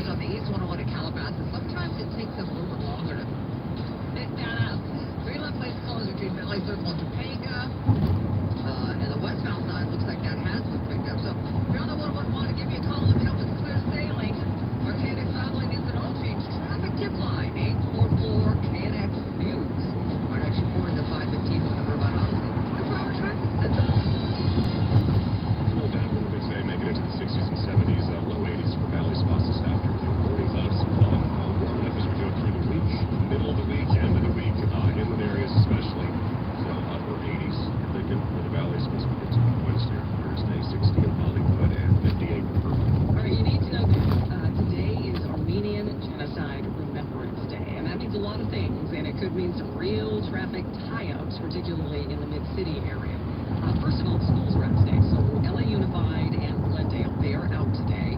closed on the east 101 at Calabasas. Sometimes it takes them a little bit longer to pick that up. Three left lanes closed between Valley Circle and Topanga. And the westbound side looks like that has been picked up. So if you're on the 101, want to give me a call. Let me know if it's clear sailing. Our KNX traveling is an all change traffic tip line. 844 KNX News. Our next report is at 5:15 with number about Odyssey. That's our traffic center. Slow down a little bit today, making it to the 60s and 70s, low 80s for Valley spots this afternoon. Morning clouds and fun. Warm enough as we go through the week, middle of the week, end of the week, inland areas especially. So upper 80s, you're thinking for the Valley, supposed to get to Wednesday or Thursday, 60 in Hollywood and 58 in Berkeley. All right, you need to know that today is Armenian Genocide Remembrance Day, and that means a lot of things, and it could mean some real traffic tie-ups, particularly in the mid-city area. First of all, schools are out today, so LA Unified and Glendale, they are out today.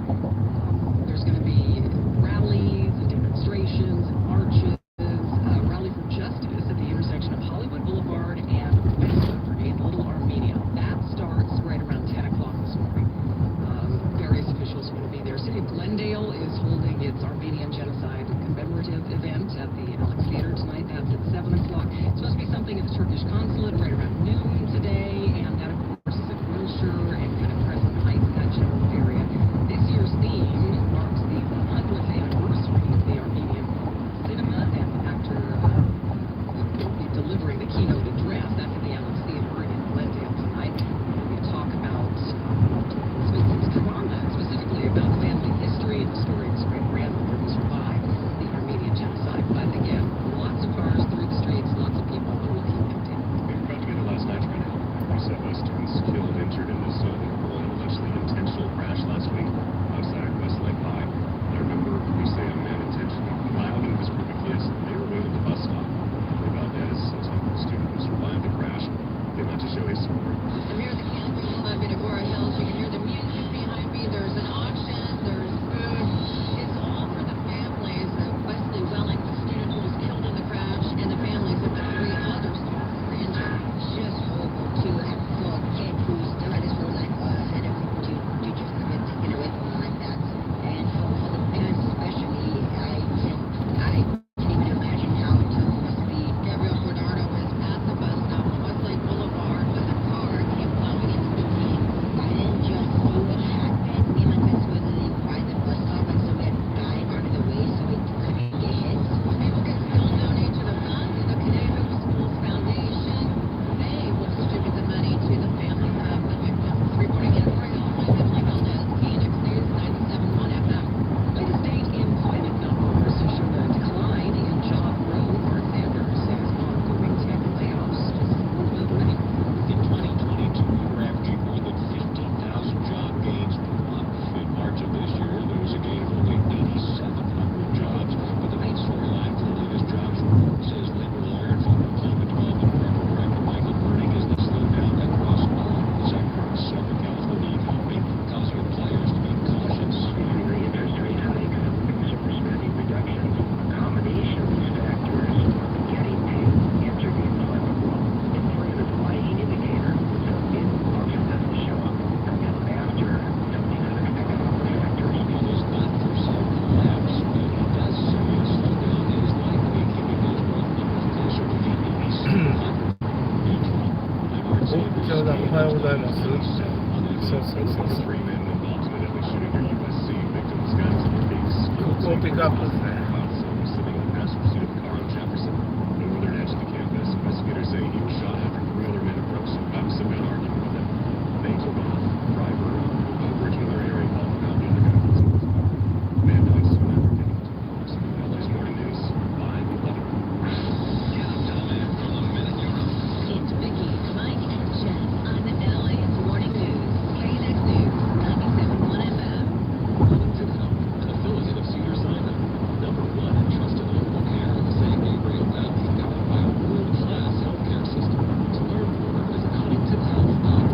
There's going to be rallies, demonstrations, marches, rally for justice at the intersection of Hollywood Boulevard and Western in Little Armenia. That starts right around 10 o'clock this morning. Various officials are going to be there. City of Glendale is holding its Armenian Genocide commemorative event at the Alex Theater tonight. That's at 7 o'clock. It's supposed to be something at the Turkish consulate right around noon today, and that, of course, is at Wilshire and kind of Crescent Heights, that general area. This year's theme marks the 100th anniversary of the Armenian cinema, and actor will be delivering the keynote address. That's at the Alex Theater in Glendale tonight. We're going to talk about specifically about family history and the story of his great-grandmother who survived the Armenian genocide. But again, lots of cars through the streets, lots of people are looking empty. Investigated last night trying to help 37 students killed, injured in this allegedly intentional crash last week outside Westlake High. And I remember we say a man intentionally filed into this group of kids. They were waiting at the bus stop. Henry Valdez, a student who survived the crash, came out to show his support. I'm here at the campus in Agora Hills. You can hear the music behind me. There's an auction. There's food. It's all for the families of Wesley Welling, the student who was killed in the crash, and the families of the three other students who were injured. Just horrible to have for a kid who's done his whole life ahead of him to just get taken away from him like that. And for the parents especially, I can't even imagine how it must be. Gabriel Bernardo is at the bus stop on Westlake Boulevard when the car came plowing into the lane. I didn't just see what happened. Me and my friends were literally by the bus stop, and so we had to dive out of the way so we couldn't get hit. People can still donate to the fund through the Conejo Schools Foundation. They will distribute the money to the families of the victims. Reporting in Agora Hills, I'm Emily Valdez, KNX News 97.1 FM. Latest state employment numbers show a decline in job growth. Mark Sanders says ongoing tech layoffs just won't move away. In 2022, we were averaging more than 15,000 job gains per month. In March of this year, there was a gain of only 8,700 jobs. But the main storyline for the latest jobs report says labor lawyer and former employment development department director Michael Burning is the slowdown across all sectors. Southern California economy causing employers to be cautious. The interest rate hike, consumer spending reductions, a combination of these factors are beginning to enter the employment world. Employment lagging indicator, so it often doesn't show up until after some of these other economic factors. It is not for some collapse, but it does say a slowdown is likely, keeping those growth numbers closer to the 8700. I'm Art Sanders. おはようございます。そうそうそう。 Three men involved in a deadly shooting near USC. Victims got to their face. 空港ピックアップですね。 Sitting in the passenger seat of a car on Jefferson, northern edge of the campus. Investigators say he was shot after three other men approached him. Obviously, got arguing with him. They took off. Driver over to another area called Mountain. Man died soon after getting into the force. LA's Morning News, 5:11. It's Vicky, Mike, and Jen on the LA's Morning News. KNX News 97.1 FM. Wellington Health, an affiliate of Cedars-Sinai. Number one in trusted local care in the San Gabriel Valley, guided by a world-class healthcare system. To learn more, visit huntingtonhealth.org.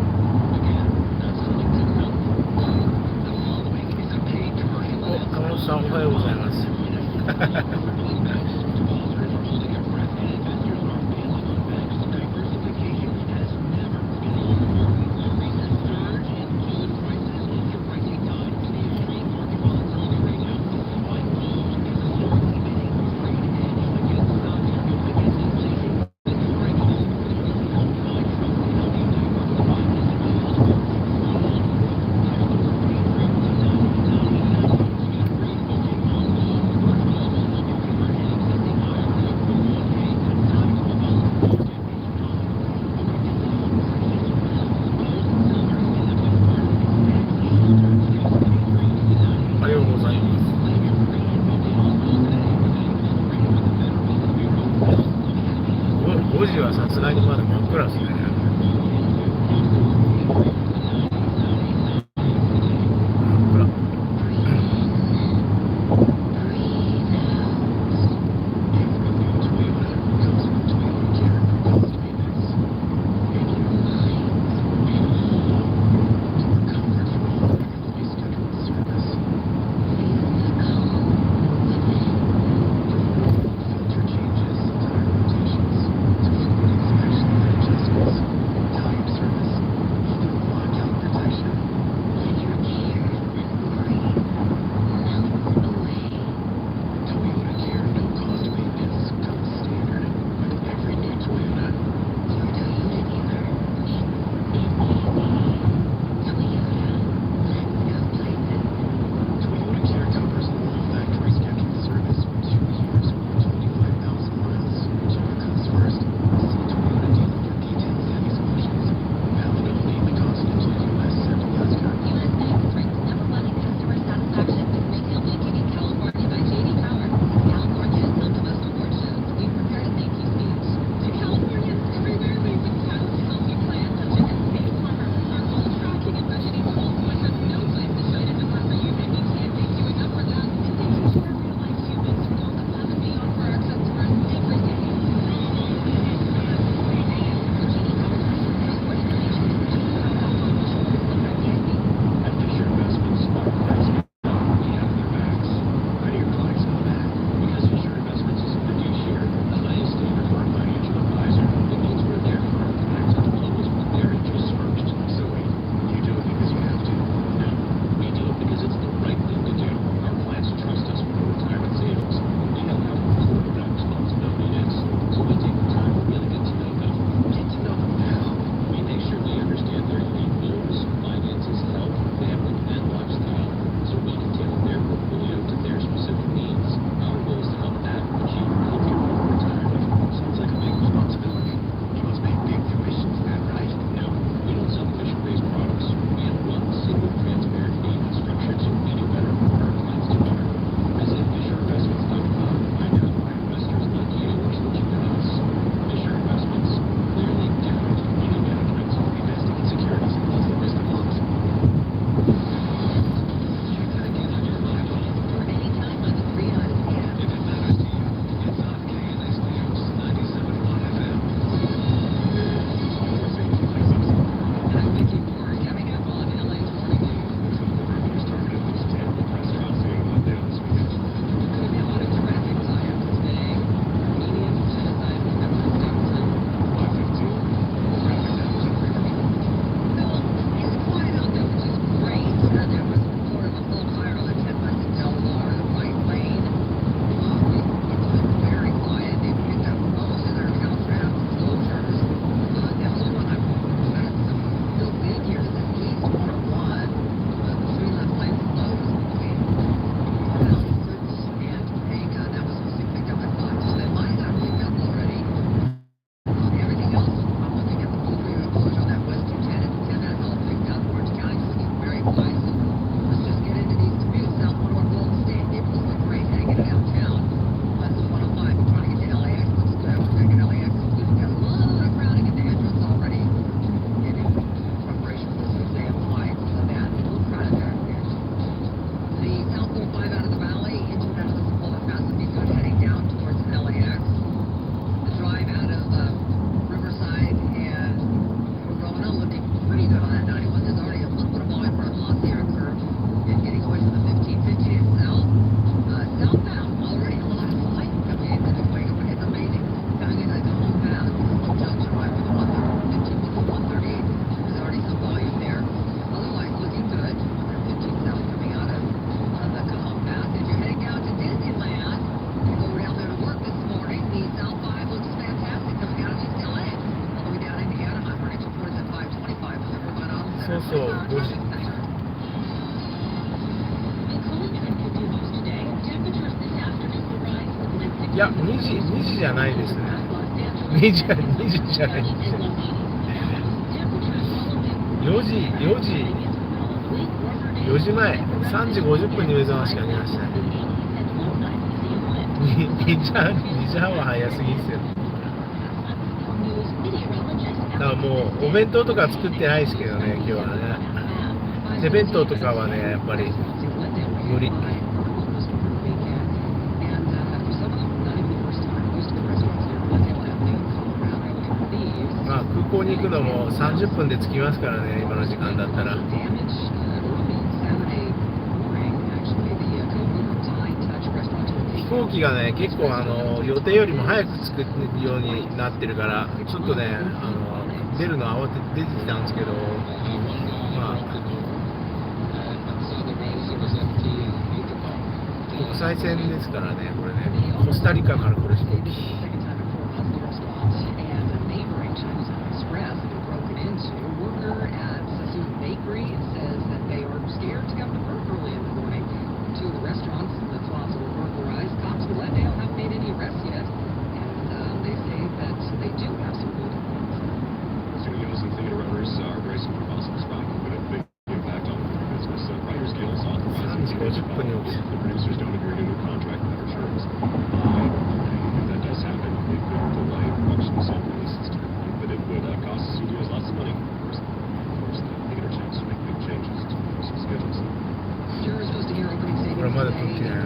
Again, that's huntingtonhealth.org. The following is a paid commercial お、鴨さんおはようございます。 Depositors are holding their breath, and investors are bailing on banks. Diversification has never been more important. A recent surge in gold prices, ultra pricey times, the extreme market volatility right now. はさすがにまだ真っ暗ですね。そうそう、5時。いや、2時じゃないですね。2時じゃないですね。4時前、3時50分に目覚ましがありましたね。2時半は早すぎですよ。だからもうお弁当とか作ってないですけどね、今日はね。手弁当とかはね、やっぱり無理。まあ空港に行くのも30分で着きますからね、今の時間だったら。飛行機がね、結構予定よりも早く着くようになってるから、ちょっとね、出るの慌てて出てきたんですけど、まあ、国際線ですからね、これね、コスタリカから来る飛行機。これまだ撮ってない。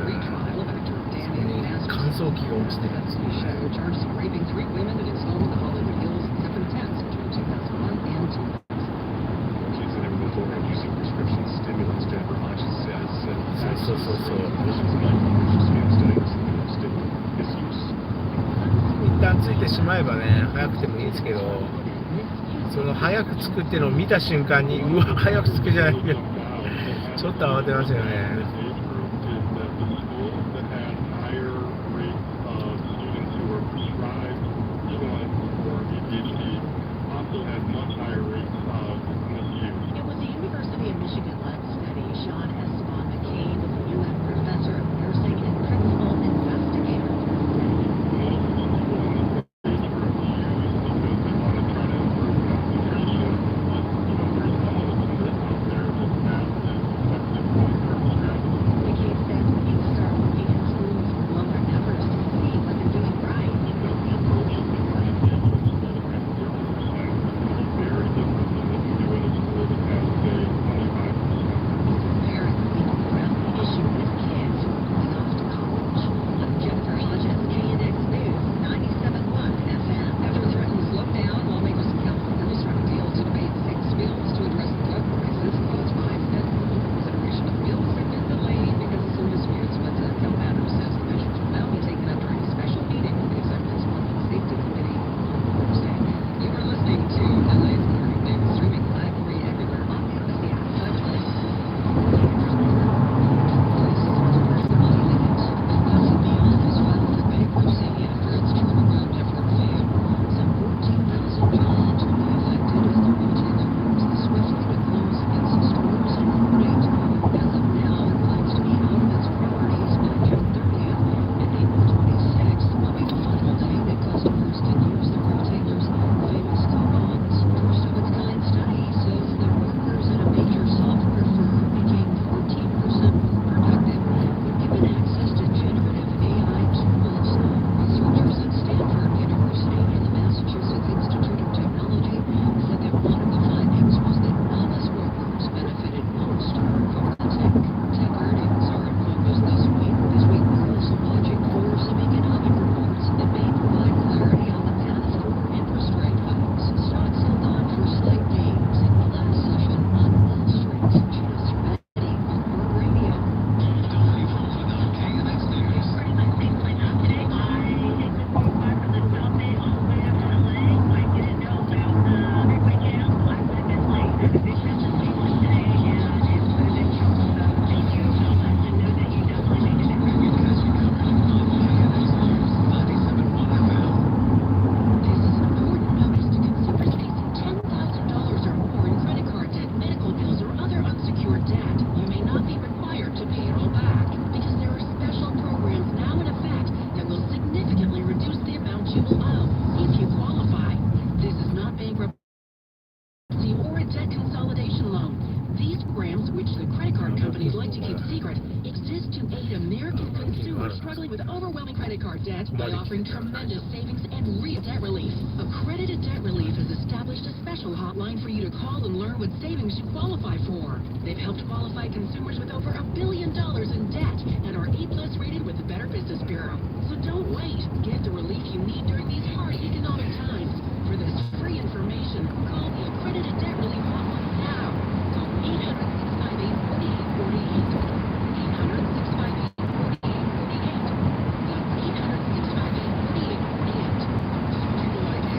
そこに乾燥機が落ちてるんですよね。そう。一旦ついてしまえばね、早くてもいいですけど、その早く着くっていうのを見た瞬間に、うわ、早く着くじゃないか。ちょっと慌てますよね。are struggling with overwhelming credit card debt by 困りき offering てたら大 tremendous 丈夫 savings and real debt relief. Accredited Debt Relief has established a special hotline for you to call and learn what savings you qualify for. They've helped qualify consumers with over $1 billion in debt and are A+ rated with the Better Business Bureau. So don't wait. Get the relief you need during these hard economic times. For this free information, call the Accredited Debt Relief hotline now. Call 800-658-4848. 800-658-4848. That's 800-658-4848. People like, hey,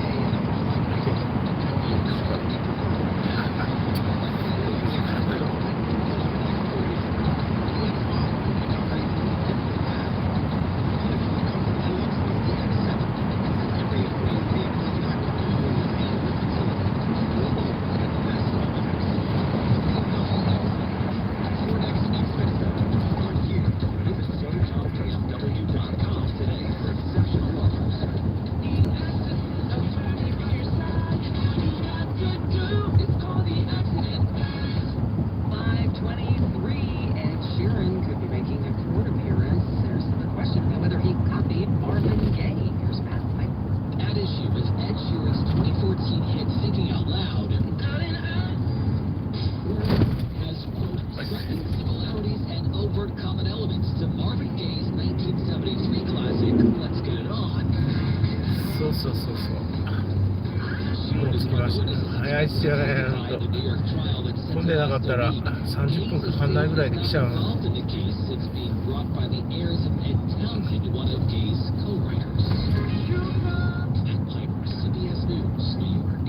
Visit SouthernComPSW.com today for exceptional offers. It's called The Accident. 5:23, Ed Sheeran could be making a court appearance. There's the question about whether he copied Marvin Gaye. Here's Matt Piper. At issue is Ed Sheeran's 2014 hit Thinking Out Loud and has, quote, striking similarities and overt common elements to Marvin Gaye's 1973 classic, Let's Get It On. そうそうそうそうもう着きましたね早いっすよねほんと混んでなかったら30分かかんないぐらいで来ちゃうの Involved in the case, it's being brought by the heirs of Ed Townsend, one of Gaye's co-writers. Matt Piper, CBS News, New York.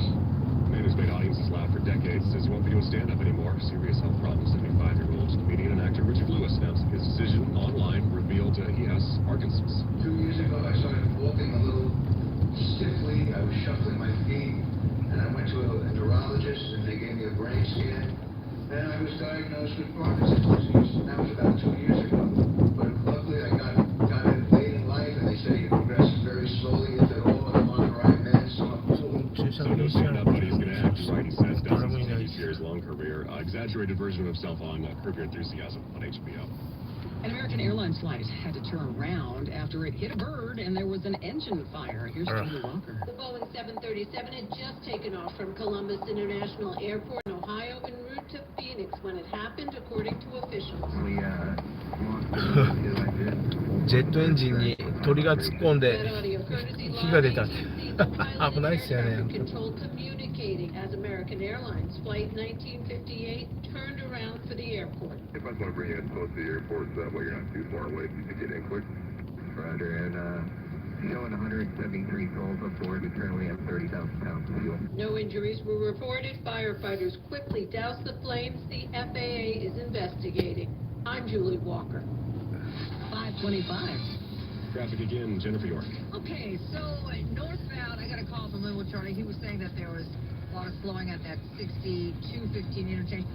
Man who's made audiences laugh for decades says he won't be doing stand-up anymore. Serious health problems. 75-year-old comedian and actor Richard Lewis announced his decision online, revealed he has Parkinson's. 2 years ago, I started walking a little stiffly. I was shuffling my feet, and I went to a neurologist, and they gave me a brain scan, and I was diagnosed with Parkinson's disease. That was about 2 years ago. But luckily, I got it late in life, and they say it progresses very slowly, if at all, and I'm on the right meds, so I'm cool. 注射 So の no 西や stand-up, but he's going to act right, he says. 誰 Dozens も of いない TV series, long career. Exaggerated version of himself on Curb Your Enthusiasm on HBO. An American Airlines flight had to turn around after it hit a bird and there was an engine fire. Here's Julie Walker. The Boeing 737 had just taken off from Columbus International Airport in Ohio en route to Phoenix when it happened, according to officials. ジェットエンジンに鳥が突っ込ん That で audio courtesy 火が出たって live ABC, the pilot 危ないっすよね and air traffic control communicating as American Airlines Flight 1958 turned around for the airport. If I want to bring you in close to the airport, so that way you're not too far away to get in quick. Roger, and showing 173 souls aboard. We currently have 30,000 pounds of fuel. No injuries were reported. Firefighters quickly doused the flames. The FAA is investigating. I'm Julie Walker. 5:25. Traffic again, Jennifer York. Okay, so northbound, I got a call from Linwood Charlie. He was saying that there was a lot of slowing at that 6215 interchange.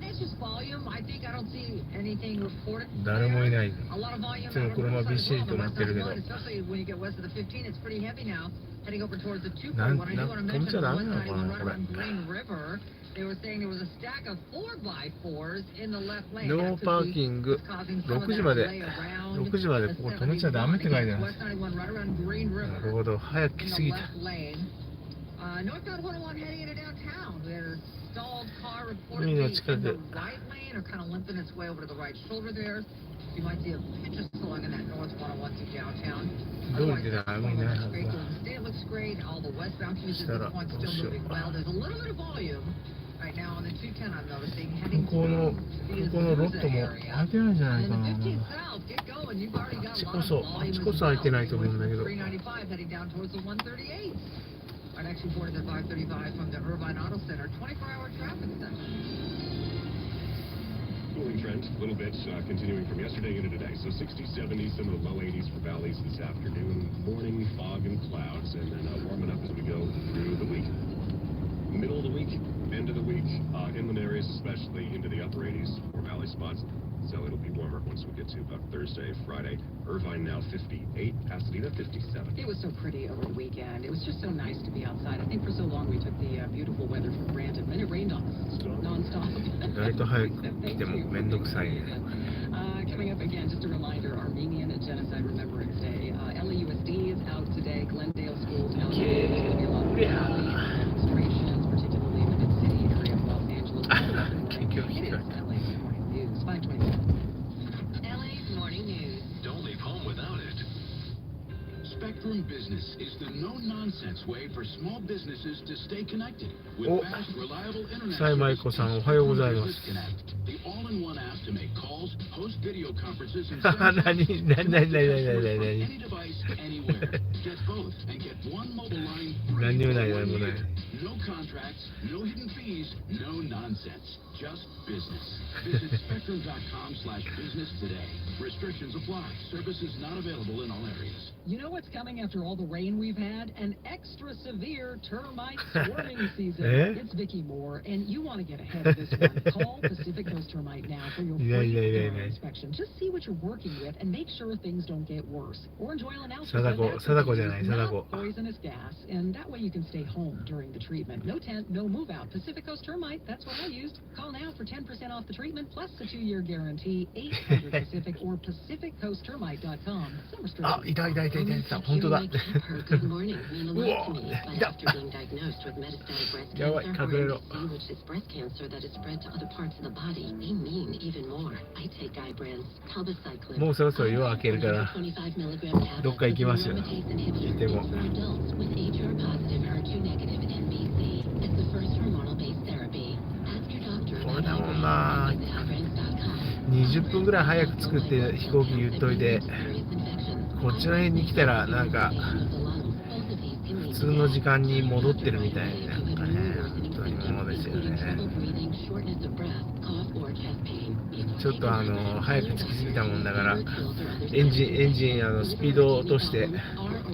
That's just volume. I don't see anything reported. 誰もいない A lot of volume いつも車びっしりとなってるけど especially when you get west of the 15, it's pretty heavy now. Heading over towards the 241. なん I do want to 飛ん mention じゃ the ダメなのか 191 な right これ around Green River. They were saying there was a stack of 4x4s in the left lane. ノーパーキング 6時まで6時までここ止めちゃダメって書いてある West 91 right around Green な River. るほど早く In 来 the すぎた left lane. Northbound 101 heading into downtown. There's a stalled car reportedly海の in 近く the right lane or kind of limping its way over to the right shoulder there. You might see a pinch of slowing in that north 101 to downtown. どうりで誰もいないはず Great. だ The state looks great. All the westbound commuters at Shut this up. point still Bullshit. moving well. There's a little bit of volume right now on the 210 I'm noticing heading ここの to ここのロットも開いてないんじゃない and か then な the 15 south, get going. You've already got a lot of あっちこそ volume あっちこそ開いてないと as 思うんだけど well. 395 heading down towards the 138. I'd actually boarded the 535 from the Irvine Auto Center, 24-hour traffic session. Cooling trend, a little bit, continuing from yesterday into today. So 60s, 70s, some of the low 80s for valleys this afternoon. Morning, fog and clouds, and then warming up as we go through the week. Middle of the week, end of the week, inland areas especially into the upper 80s for valley spots. So it'll be warmer once we get to about Thursday, Friday. Irvine now 58, Pasadena 57. It was so pretty over the weekend. It was just so nice to be outside. I think for so long we took the beautiful weather for granted. Then it rained on us nonstop. 意外と早く来てもめんどくさいね Coming up again, just a reminder, Armenian Genocide Remembrance Day. LAUSD is out today. Glendale Schools out today. There's going to be a lot of demonstrations, particularly in the mid-city area of Los Angeles. It is LA's Morning News, 527. LA's Morning News. Don't leave home without it. Spectrum Business is the no-nonsense way for small businesses to stay connected with fast, reliable internet サイマイコさんおはようございます。 The all-in-one app to make calls, host video conferences, and 何 any device, anywhere. Get both and get one mobile line free. 何にもない何もない No contracts, no hidden fees, no nonsense. Just business. Visit spectrum.com/business today. Restrictions apply. Services not available in all areas. You know what's coming after all the rain we've had? An extra severe termite swarming season. It's Vicki Moore, and you want to get ahead of this one. Call Pacific Coast Termite now for your free thorough inspection. Just see what you're working with and make sure things don't get worse. Orange oil announcement. 貞子じゃない貞子 Poisonous gas, and that way you can stay home during the treatment. No tent, no move out. Pacific Coast Termite, that's what I used. Call now for 10% off the treatment plus a 2-year guarantee. 800 Pacific or PacificCoastTermite.com. Some あ、 restrictions. いたいたいたいたいた本当だ Good morning. Nina うわ Lawson, い but た after being diagnosed with metastatic breast やばい cancer, 隠れろ her which is breast cancer that is spread to other parts of the body, may mean even more. I take Ibrance, Palbociclib. もうそろそろ夜明けるから25 milligram tablets どっか行きますよ of aromatase inhibitor でも for adults with HR positive, HER2 negative MBC. It's the first hormonal-based therapy. Ask your doctor これ about だもんな Ibrance.com. 20分ぐらい早く作って飛行機言っといてこっちの辺に来たらなんか普通の時間に戻ってるみたいななんかね本当にものですよねちょっと早く着きすぎたもんだからエンジンスピードを落として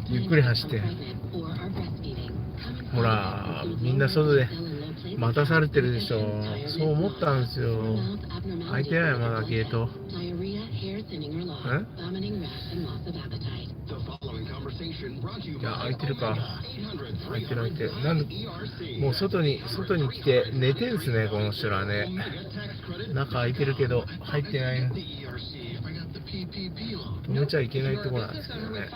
ゆっくり走ってほらみんな外で待たされてるでしょそう思ったんですよ開いてないまだゲートいや開いてるか開いてる開いてるなんもう外に来て寝てんすねこの人らね中開いてるけど入ってないの止めちゃいけないとこなんですけどね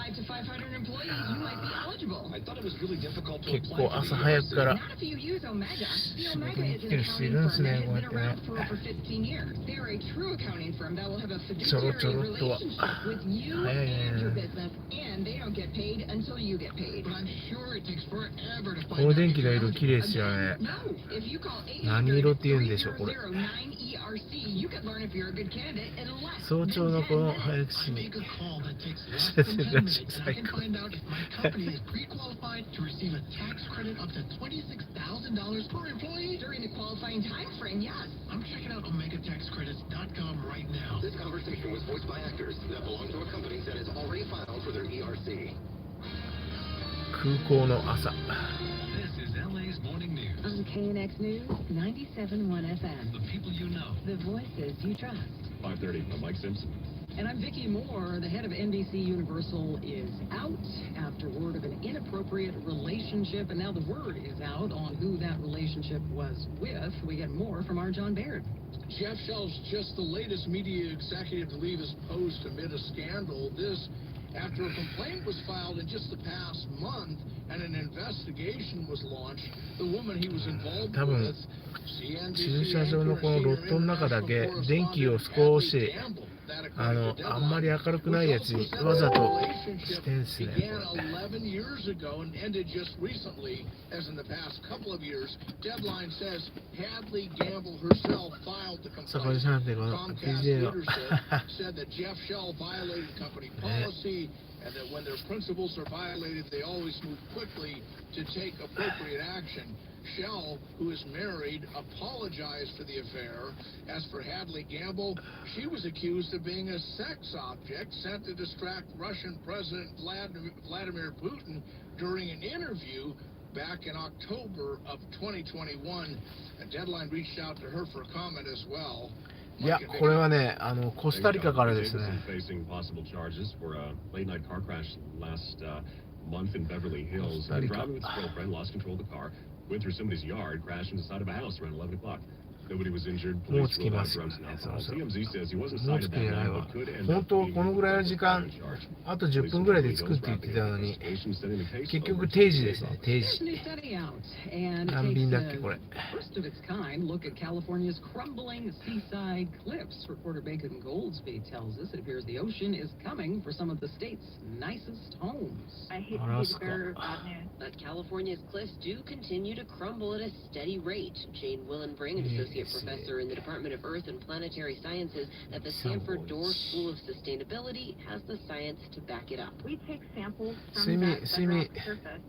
結構朝早くから仕事に来てる人いるんですねこうやってねちょろちょろっとは早いねこの電気の色綺麗ですよね何色って言うんでしょうこれ早朝のこの早口にしてるらしい最高I'm checking out OmegaTaxCredits.com right now. This conversation was voiced by actors that belong to a company that has already filed for their ERC. 空港の朝 This is LA's Morning News. On KNX News, 97.1 FM. The people you know. The voices you trust. 5:30. I'm Mike Simpson. And I'm Vicki Moore. The head of NBC Universal is out after word of an inappropriate relationship, and now the word is out on who that relationship was with. We get more from our John Baird. Jeff Shell's just the latest media executive to leave his post amid a scandal. This after a complaint was filed in just the past month and an investigation was launched. The woman he was involved with, 駐車場のこのロットの中だけ電気を少しあんまり明るくないやつにわざとしてんすね。11 years ago and ended just recently, as in the past couple of years. Deadline says Hadley Gamble herself filed the complaint. Comcast leadership said that Jeff Shell violated company policy and that when their principles are violated, they always move quickly to take appropriate action. Shell, who is married, apologized for the affair. As for Hadley Gamble, she was accused of being a sex object sent to distract Russian President Vladimir Putin during an interview back in October of 2021. A Deadline reached out to her for a comment as well. いや、これはね、コスタリカからですね。Facing possible charges for a late-night car crash last month in Beverly Hills. Driving with his girlfriend, lost control of the car, went through somebody's yard, crashed into the side of a house around 11 o'clock. Nobody was injured. もう Police 着き ruled ま out すよ drugs and ね、そ alcohol. ろそろ。 TMZ says he wasn't もう cited 着くん that じゃない night, わ but could end 本 up 当 being このぐらいの時間 charged. あと10分ぐらいで着くって言ってたのに結局定時ですね定時 New study out, and 何 takes 便だっけ the これ first of its kind look at California's crumbling seaside cliffs. Reporter Bacon Goldsby tells us it appears the ocean is coming for some of the state's nicest homes. I hate to be the bearer of bad news, but California's cliffs do continue to crumble at a steady rate. Jane Willenbring, an associate professor in the Department of Earth and Planetary Sciences at the Stanford Dorr School of Sustainability, has the science to back it up. We take samples See from me- that see me. bedrock surface,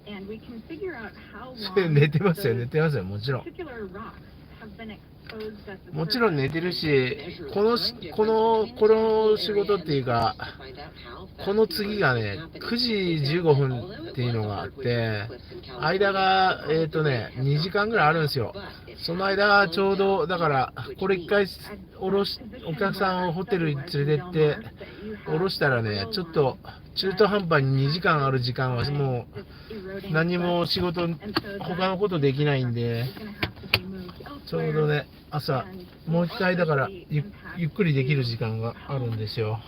and we can figure out how 寝 long てますよ those 寝てますよもちろん particular rocks have been exposed at the もちろん surface. 寝てるしこの仕事っていうかこの次がね9時15分っていうのがあって間が2時間ぐらいあるんですよその間がちょうどだからこれ一回お客さんをホテルに連れてって降ろしたらねちょっと中途半端に2時間ある時間はもう何も仕事他のことできないんでちょうどね朝もう一回だからゆっくりできる時間があるんですよ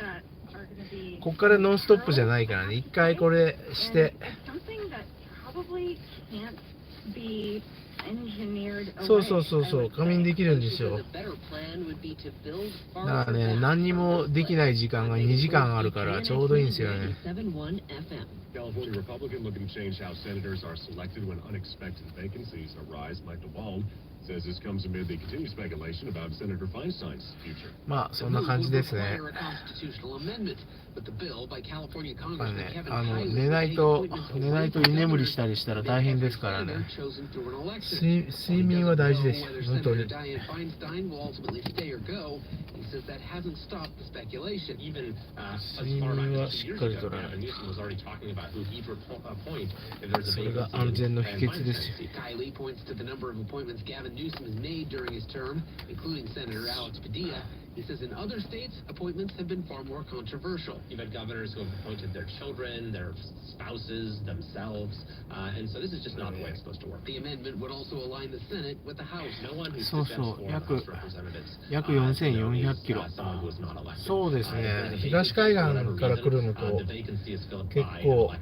こっからノンストップじゃないからね一回これしてそう仮眠できるんですよだからね何にもできない時間が2時間あるからちょうどいいんですよね California Republican looking to change how senators are selected when unexpected vacancies arise. Mike DeWald says this comes amid the continued speculation about Senator Feinstein's future. まあそんな感じですね。寝ないと居眠りしたりしたら大変ですからね。睡眠は大事ですよ本当に。睡眠はしっかりとらない。それが安全の秘訣ですよ。Kylie points to the number of appointments Gavin Newsom has made during his term, including Senator Alex Padilla. He says in other states, appointments have been far more controversial. You've had governors who have appointed their children, their spouses, themselves, and so this is just not the way it's supposed to work. The amendment would also align the Senate with the House. No one who sits for House Representatives. 約4400キロ。そうですね。東海岸から来るのと結構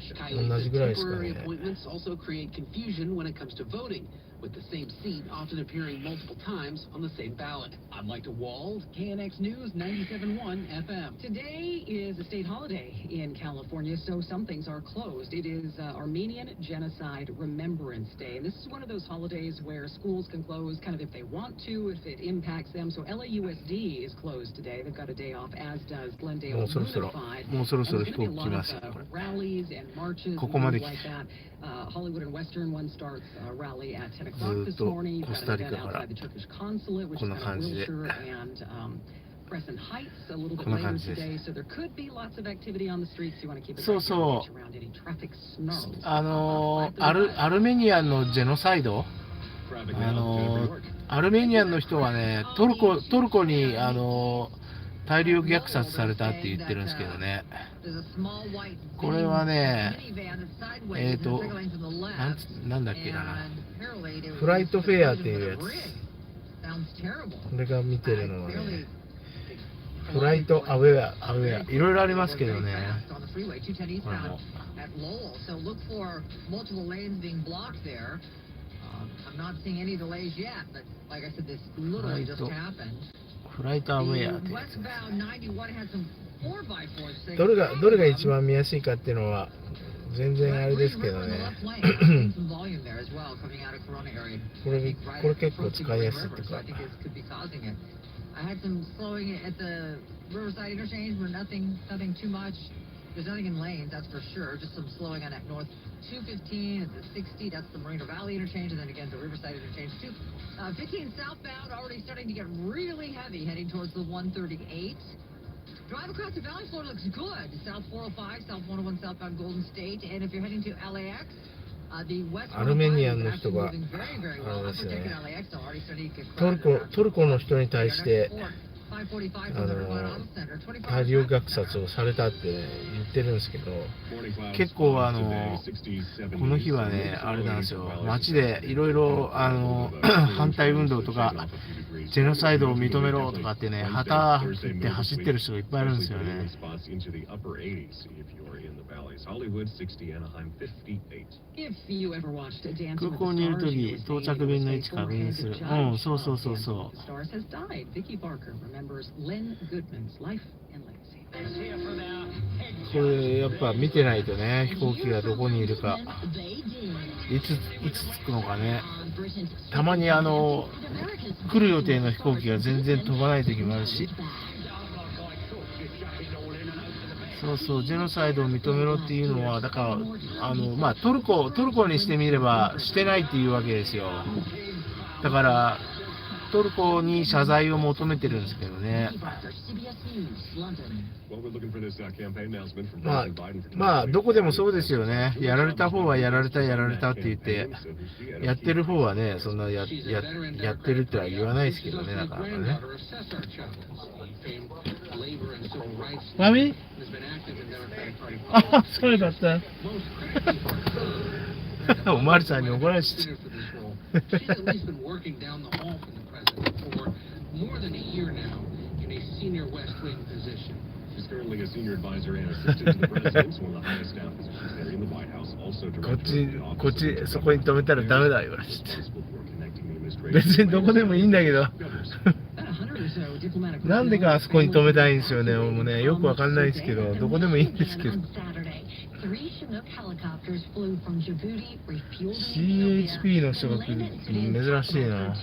同じぐらいですかね。Appointments also create confusion when it comes to voting, with the same seat often appearing multiple times on the same ballot. I'm Mike DeWald, KNX News 97.1 FM. Today is a state holiday in California, so some things are closed. It is Armenian Genocide Remembrance Day, and this is one of those holidays where schools can close kind of if they want to, if it impacts them. So LAUSD is closed today. They've got a day off, as does Glendale Unified. もうそろそろ飛行機来ますよ。 Rallies and marches, ここまで like that. Hollywood and Western one starts a rally at 10 o'clock. ずっとコスタリカからこんな感じで Crescent Heights a little bit later today, so there could be lots of activity on the streets. You want to keep it around any traffic snarls. アルメニアンのジェノサイドアルメニアンの人はねトルコに大量虐殺されたって言ってるんですけどねこれはねなんだっけなフライトフェアっていうやつこれが見てるのはねフライトアウェアいろいろありますけどねフライトアウェアってやつどれが一番見やすいかっていうのは全然あれですけどねこれ結構使いやすいっていうかI had some slowing at the Riverside interchange, but nothing too much. There's nothing in lanes, that's for sure. Just some slowing on that north 215 at the 60. That's the Moreno Valley interchange, and then again the Riverside interchange too. 15 southbound already starting to get really heavy, heading towards the 138. Drive across the valley, Florida looks good. South 405, South 101 southbound Golden State, and if you're heading to LAX. アルメニアンの人があれですねトルコの人に対して大量虐殺をされたって、ね、言ってるんですけど、結構この日はね、あれなんですよ、街でいろいろ反対運動とか、ジェノサイドを認めろとかってね、旗振って走ってる人がいっぱいいるんですよね。空港にいるとき、到着便の位置確認する。うん、そうそうそうそう。これやっぱ見てないとね、飛行機がどこにいるか、いつ着くのかね。たまに来る予定の飛行機が全然飛ばない時もあるし。そうそう、ジェノサイドを認めろっていうのは、だからまあトルコにしてみればしてないっていうわけですよ。だからトルコに謝罪を求めてるんですけどね。まあどこでもそうですよね。やられた方はやられたって言って、やってる方はね、そんなやってるっては言わないですけどね、なかなかね。マミ？あ、そうだった。おまわりさんに怒られちゃった。More than a year now in a senior West Wing position. She's currently a senior advisor and assistant to the president, one of the highest staff positions there in the White House. Also director of こっちそこに止めたらダメだ言われて。別にどこでもいいんだけど。なんでかあそこに止めたいんですよね。もうね、よくわかんないですけど、どこでもいいんですけど。CHP の人が来るって珍しいな。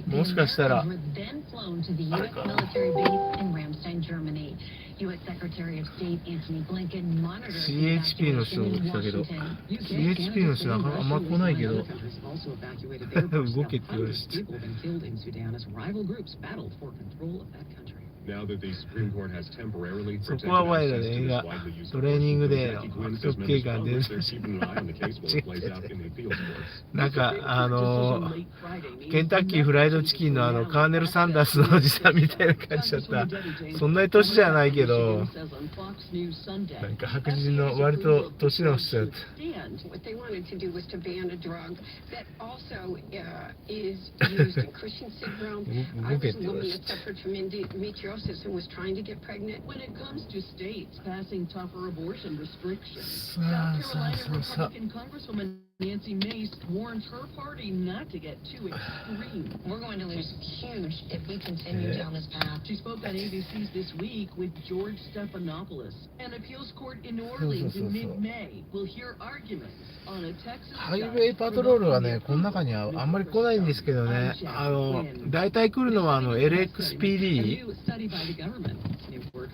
もしかしたらあれか。CHP の人が来たけど、CHP の人はあんま来ないけど、動けって言われて。そこはワイドで映画、トレーニングでの悪徳警官でなんかケンタッキーフライドチキンのカーネル・サンダースのおじさんみたいな感じだった。そんなに年じゃないけど、なんか白人の割と年の人だった。動けって言われて。and was trying to get pregnant. When it comes to states passing tougher abortion restrictions, South Carolina Republican Congresswoman Nancy Mace warns her party not to get too extreme. We're going to lose huge if we continue down this path. She spoke on ABC's This Week with George Stephanopoulos. An appeals court in New Orleans in mid-May will hear arguments on a Texas. ハイウェイパトロールはね、この中にはあんまり来ないんですけどね、大体来るのはLXPD、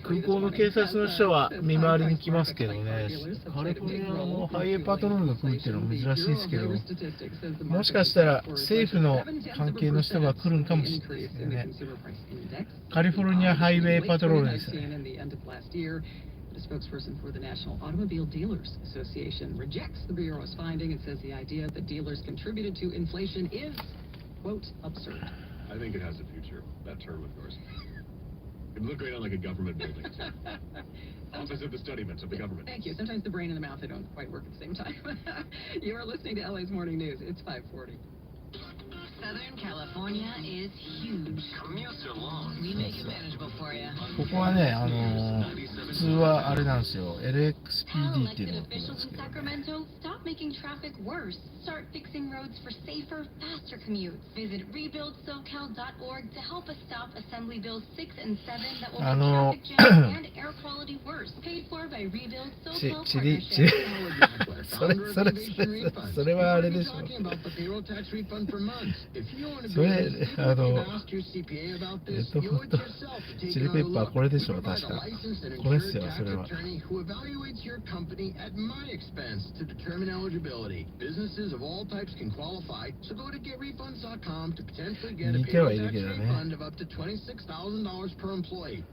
空港の警察の人は見回りに来ますけどね、カリフォルニアのハイウェイパトロールが来るっていうのは珍しいですけど、もしかしたら政府の関係の人が来るんかもしれないですよね。カリフォルニアハイウェイパトロールですね。The spokesperson for the National Automobile Dealers Association rejects the Bureau's finding and says the idea that dealers contributed to inflation is, quote, absurd. I think it has a future, that term, of course. It would look great on like a government building. Office of the Studyments of the government. Thank you. Sometimes the brain and the mouth, they don't quite work at the same time. You are listening to LA's Morning News. It's 5:40. Southern California is huge. Commutes are long. We make it manageable for you. ここはね、普通はあれなんですよ。LXPD っていうのが来るんですけど。Stop making traffic worse. Start fixing roads for safer, faster commutes. Visit rebuildsocal.org to help us stop Assembly Bills 6 and 7 that will make traffic jams and air quality worse. Paid for by Rebuild Socal Partnership. それはあれでしょ。それチリペッパーこれでしょ、確か。これっすよ、それは。似てはいるけどね。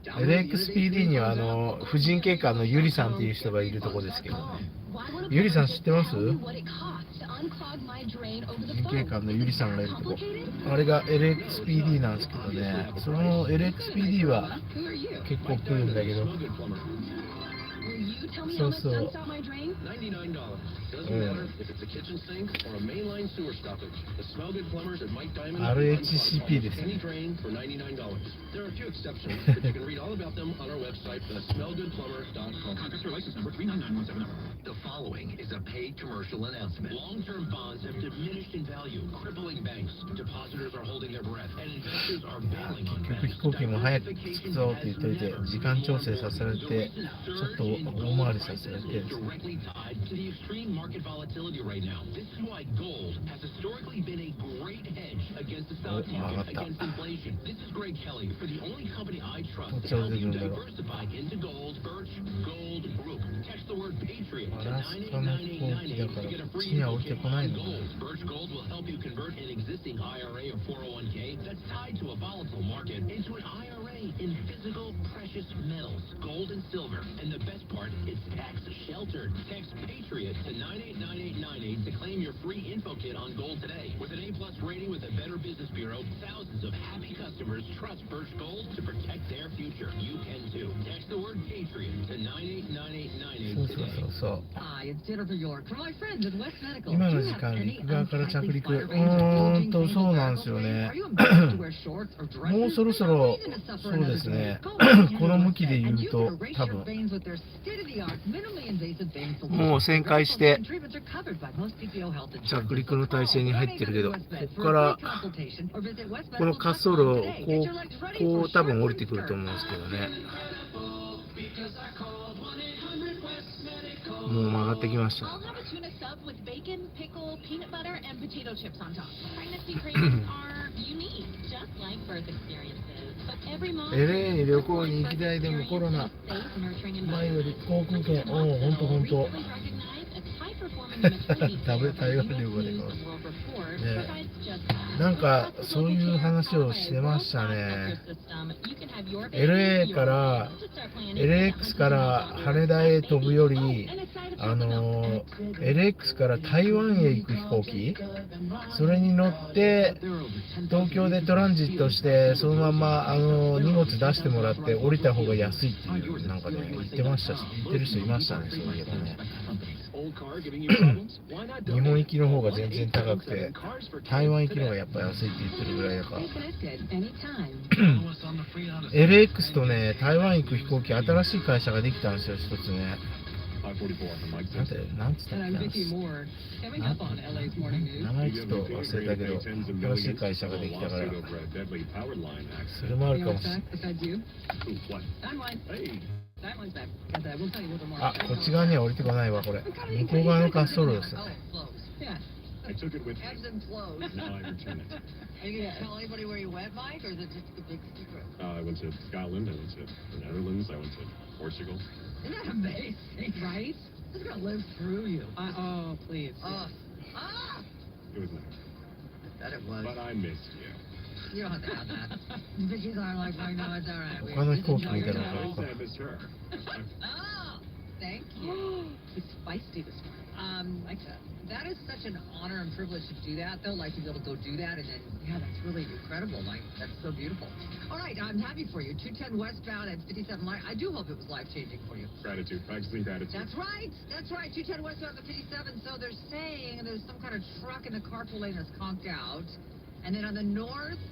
LXPD には婦人警官のゆりさんっていう人がいるとこですけどね。ゆりさん知ってます？婦人警官のゆりさんがいるとこ。あれが LXPD なんですけどね。その LXPD は結構来るんだけど。そうそう。RHCP ですね。The following is a paid commercial announcement. Long-term bonds have diminished in value, crippling banks. Depositors are holding their breath, and investors are bailing on 結局 banks. 飛行機も早く着くぞって言っといて、時間調整させられて、ちょっと大回りさせられてるんですね。 Directly tied to the extreme market volatility right now. This is why gold has historically been a great hedge against the stock market, against inflation. This is Greg Kelly for the only company I trust to help you diversify into gold. Birch Gold Group. Text the word Patriot to 98989 to get a free info on gold. Birch Gold will help you convert an existing IRA or 401k that's tied to a volatile market into an IRA in physical precious metals, gold and silver. And the best part, it's tax sheltered. Text Patriot to 989898 to claim your free info kit on gold today. With an A+ rating with the Better Business Bureau, thousands of happy customers trust Birch Gold to protect their future. You can too. Text the word Patriot to 989898 today. そう。 Hi, it's Jennifer York from my friends at West Medical. 今の時間、陸側から着陸。そうなんですよね。もうそろそろ、そうですね。この向きで言うと、多分。もう旋回して着陸の体制に入ってるけど、ここからこの滑走路をこう多分降りてくると思うんですけどね。もう曲がってきました。LA に旅行に行きたい。でもコロナ前より航空券、ほんと台湾旅行でね、なんかそういう話をしてましたね。LA から LAX から羽田へ飛ぶよりLAX から台湾へ行く飛行機、それに乗って東京でトランジットしてそのまま荷物出してもらって降りた方が安いっていうなんかね言ってましたし、言ってる人いましたね。そういえばね日本行きの方が全然高くて台湾行きの方がやっぱ安いって言ってるぐらいだからLX とね台湾行く飛行機新しい会社ができたんですよ、一つね。なんつったっけな、名前ちょっと忘れたけど新しい会社ができたからそれもあるかもしれない。あ、こっち側には降りてこないわ、これ。向こう側の滑走路ですよ。I took it with me. Now I return it. Are you going to tell anybody where you went, Mike, or is it just a big secret? I went to Scotland, I went to the Netherlands, I went to Portugal. Isn't that amazing, right? It's going to live through you. Oh, please. It was nice. I bet it was. But I missed you. You don't have to have that. The bitches are like, no, it's all right. 他の飛行機見たら I also I missed her. Oh, thank you. It's feisty this morning. Like that. That is such an honor and privilege to do that, though, like to be able to go do that, and then, yeah, that's really incredible, like, that's so beautiful. All right, I'm happy for you. 210 westbound at 57 Light. I do hope it was life-changing for you. Gratitude, practicing gratitude. That's right, 210 westbound at 57, so they're saying there's some kind of truck in the carpool lane that's conked out, and then on the north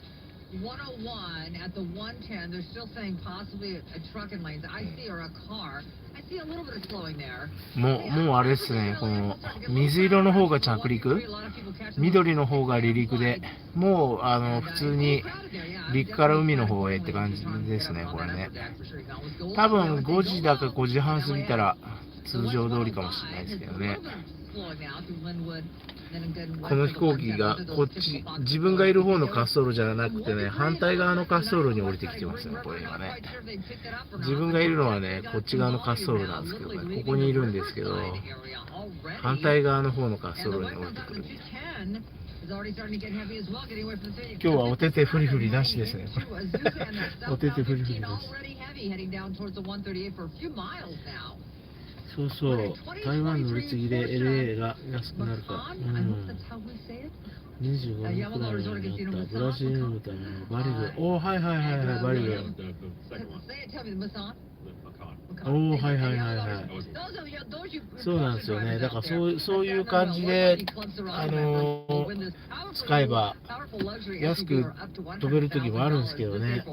101 at the 110, they're still saying possibly a truck in lanes. I see, or a car. I see a little bit of slowing there. もうあれですね、この水色の方が着陸、緑の方が離陸で、もう普通に陸から海の方へって感じですね、これね。多分5時だか5時半過ぎたら通常通りかもしれないですけどね。この飛行機がこっち、自分がいる方の滑走路じゃなくてね、反対側の滑走路に降りてきてますね、これ今ね。自分がいるのはね、こっち側の滑走路なんですけどね、ここにいるんですけど、反対側の方の滑走路に降りてくる。今日はお手手フリフリなしですね、これ。お手手フリフリなし。heavy heading down towards the 138 for a few miles now. そうそう、台湾乗り継ぎで LA が安くなるか。25年くらいになったブラジル豚のバリル。おー、はいはいはいはい、バリル。おお、はいはいはいはい。そうなんですよね。だからそういう感じで、使えば安く飛べる時もあるんですけどね。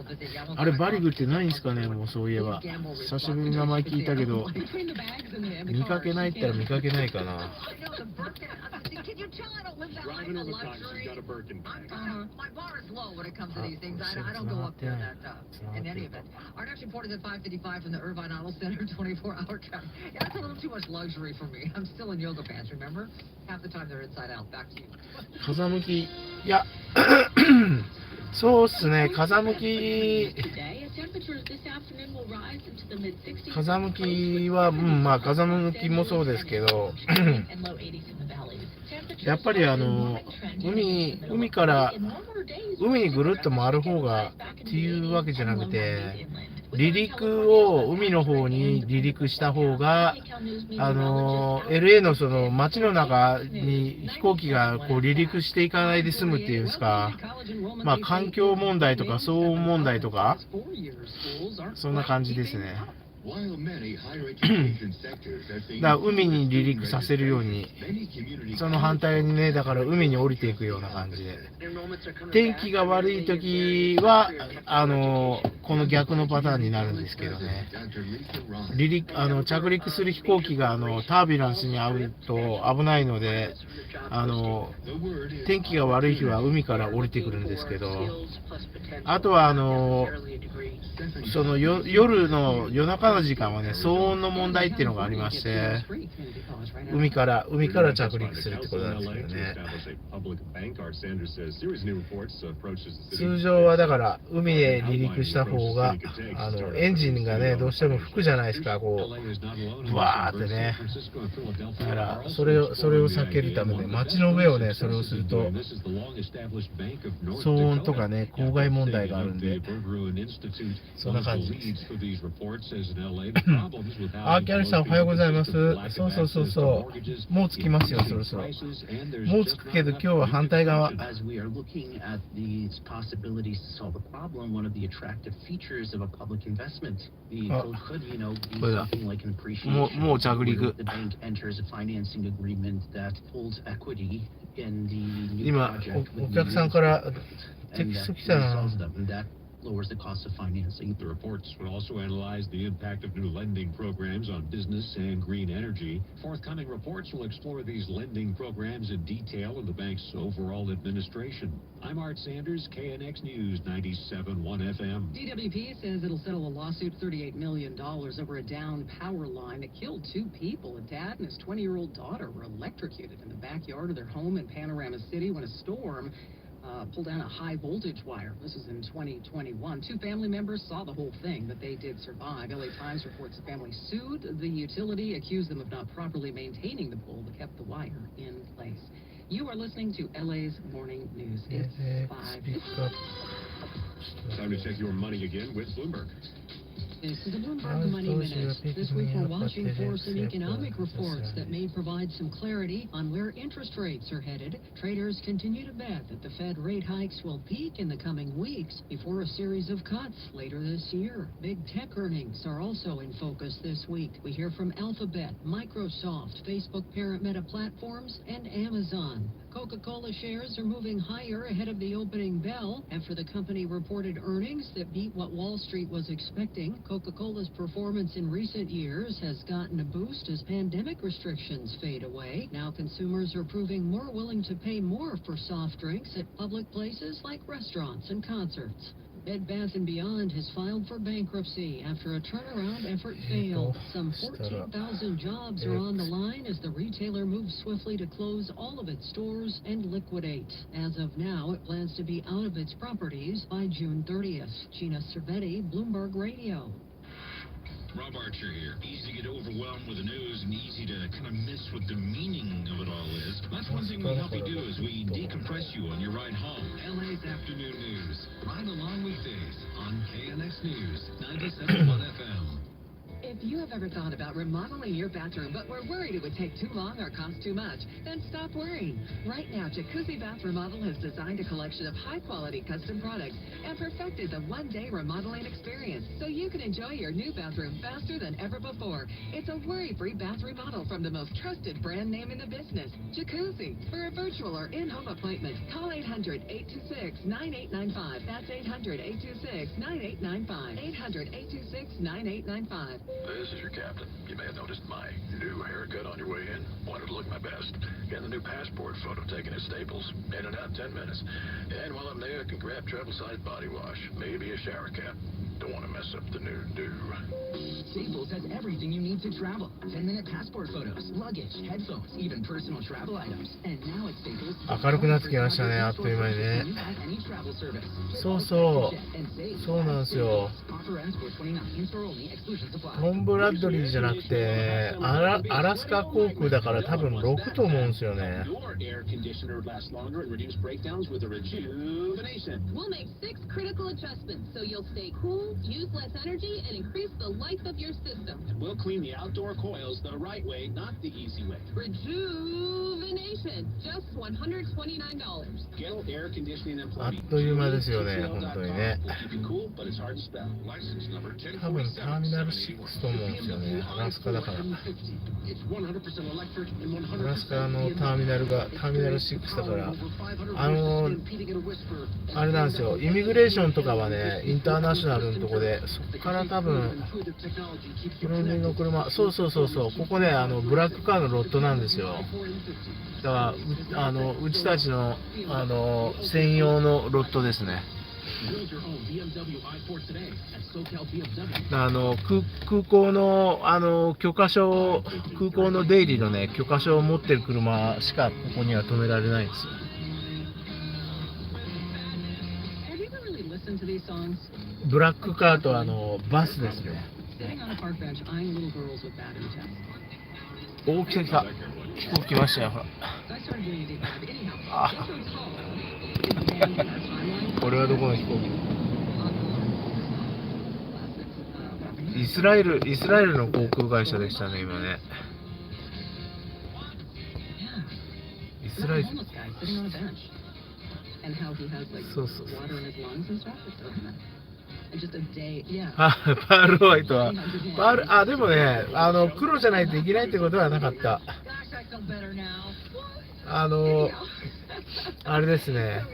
あれバリグってないんですかね、もうそういえば。久しぶりに名前聞いたけど、見かけないったら見かけないかな。Driving over time, she's got a Birkin bag. My bar is low when it comes to these things. I don't go up there in any event. Our next report is at 5:55 from the Irvine Auto Center 24-hour traffic. Yeah, that's a little too much luxury for me. I'm still in yoga pants, remember? Half the time they're inside out. Back to you. 風向き、いや、そうっすね、風向きは、まあ風向きもそうですけど、やっぱり海から海にぐるっと回る方がっていうわけじゃなくて、離陸を海の方に離陸した方がLA のその街の中に飛行機がこう離陸していかないで済むっていうんですか、まあ環境問題とか騒音問題とかそんな感じですね。だから海に離陸させるように、その反対にね、だから海に降りていくような感じで、天気が悪い時はこの逆のパターンになるんですけどね。着陸する飛行機がタービュランスに遭うと危ないので、天気が悪い日は海から降りてくるんですけど、あとはその夜中の時間はね、騒音の問題っていうのがありまして、海から着陸するってことなんですけどね。通常はだから海へ離陸した方がエンジンがねどうしても吹くじゃないですか、こうブワーってね。だからそれを避けるためで、街の上をねそれをすると騒音とかね公害問題があるんで、そんな感じです。あ、キャリーさんおはようございます。そうもう着きますよ、そろそろ。もう着くけど今日は反対側。これだ。もう着陸。今お客さんからテキスト来たな。lowers the cost of financing. The reports will also analyze the impact of new lending programs on business and green energy. Forthcoming reports will explore these lending programs in detail in the bank's overall administration. I'm Art Sanders, KNX News 97.1 FM. DWP says it'll settle a lawsuit $38 million over a downed power line that killed 2 people. A dad and his 20-year-old daughter were electrocuted in the backyard of their home in Panorama City when a storm pulled down a high-voltage wire. This is in 2021. 2 family members saw the whole thing, but they did survive. LA Times reports the family sued the utility, accused them of not properly maintaining the pole that kept the wire in place. You are listening to LA's Morning News. It's 5. Time to check your money again with Bloomberg. This is the Bloomberg Money Minute. This week we're watching for some economic reports that may provide some clarity on where interest rates are headed. Traders continue to bet that the Fed rate hikes will peak in the coming weeks before a series of cuts later this year. Big tech earnings are also in focus this week. We hear from Alphabet, Microsoft, Facebook parent Meta Platforms, and Amazon. Coca-Cola shares are moving higher ahead of the opening bell after the company reported earnings that beat what Wall Street was expecting. Coca-Cola's performance in recent years has gotten a boost as pandemic restrictions fade away. Now consumers are proving more willing to pay more for soft drinks at public places like restaurants and concerts. Bed Bath & Beyond has filed for bankruptcy after a turnaround effort failed. Some 14,000 jobs are on the line as the retailer moves swiftly to close all of its stores and liquidate. As of now, it plans to be out of its properties by June 30th. Gina Cervetti, Bloomberg Radio. Rob Archer here. Easy to get overwhelmed with the news and easy to kind of miss what the meaning of it all is. That's one thing we help you do is we decompress you on your ride home. LA's Afternoon News. Ride along weekdays on KNX News 97.1 you have ever thought about remodeling your bathroom but were worried it would take too long or cost too much, then stop worrying. Right now, Jacuzzi Bath Remodel has designed a collection of high-quality custom products and perfected the one-day remodeling experience so you can enjoy your new bathroom faster than ever before. It's a worry-free bath remodel from the most trusted brand name in the business, Jacuzzi. For a virtual or in-home appointment, call 800-826-9895. That's 800-826-9895. 800-826-9895. This is your captain. You may have noticed my new haircut on your way in. Wanted to look my best. Getting the new passport photo taken at Staples. In and out in 10 minutes. And while I'm there, I can grab travel-sized body wash. Maybe a shower cap. Don't want to mess up the new do. Staples has everything you need to travel. 10-minute passport photos, luggage, headphones, even personal travel items. And now at Staples, 明るくなってきましたね、あっという間にね。そうそう。そうなんですよ。トム・ブラッドリーじゃなくて、アラスカ航空だから多分6と思うんですよね。We'll make 6 critical adjustments so you'll stay cool, use less energy, and increase the life of your system. We'll clean the outdoor coils the right way, not the easy way. Rejuvenation, just $129. Gale Air Conditioning and あっ Plumbing. という間ですよね、本当にね。 We'll keep you cool, but it's hard to spell. License number 1047. 多分ターミナル6と思うんですよね、アラスカだから。It's 100% electric and 100% アラスカのターミナルがターミナル6だから、あれなんですよ、イミグレーションとかはね、インターナショナルのとこで、そこから多分、フロントの車、そう、ここね、ブラックカーのロットなんですよ。だからうちたちの専用のロットですね。空港の許可証、空港の出入りのね許可証を持ってる車しかここには止められないんですよ。ブラックカーとバスですね。おお、来た。飛行機来ましたよ、ほら。あこれはどこの飛行機？イスラエルの航空会社でしたね、今ね。イスラエル。そう。パールホワイトはでもね、黒じゃないといけないってことはなかった。あれですね、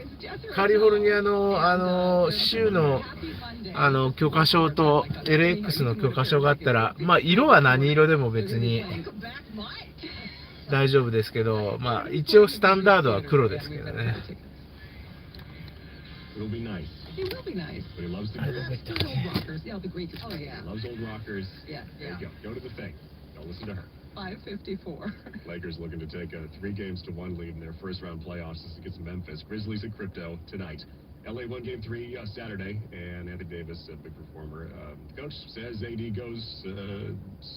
カリフォルニアの州の許可証と LX の許可証があったら、まあ色は何色でも別に大丈夫ですけど、まあ一応スタンダードは黒ですけどね。It'll be nice. It will be nice. But he loves the Old rockers. Yeah, the Greek. Oh, yeah. Loves old rockers. Yeah. There you go. Go to the thing. Don't listen to her. 554. Lakers looking to take a 3-1 lead in their first-round playoffs against Memphis. Grizzlies at Crypto tonight. LA won Game 3 Saturday, and Anthony Davis, a big performer. Coach says AD goes,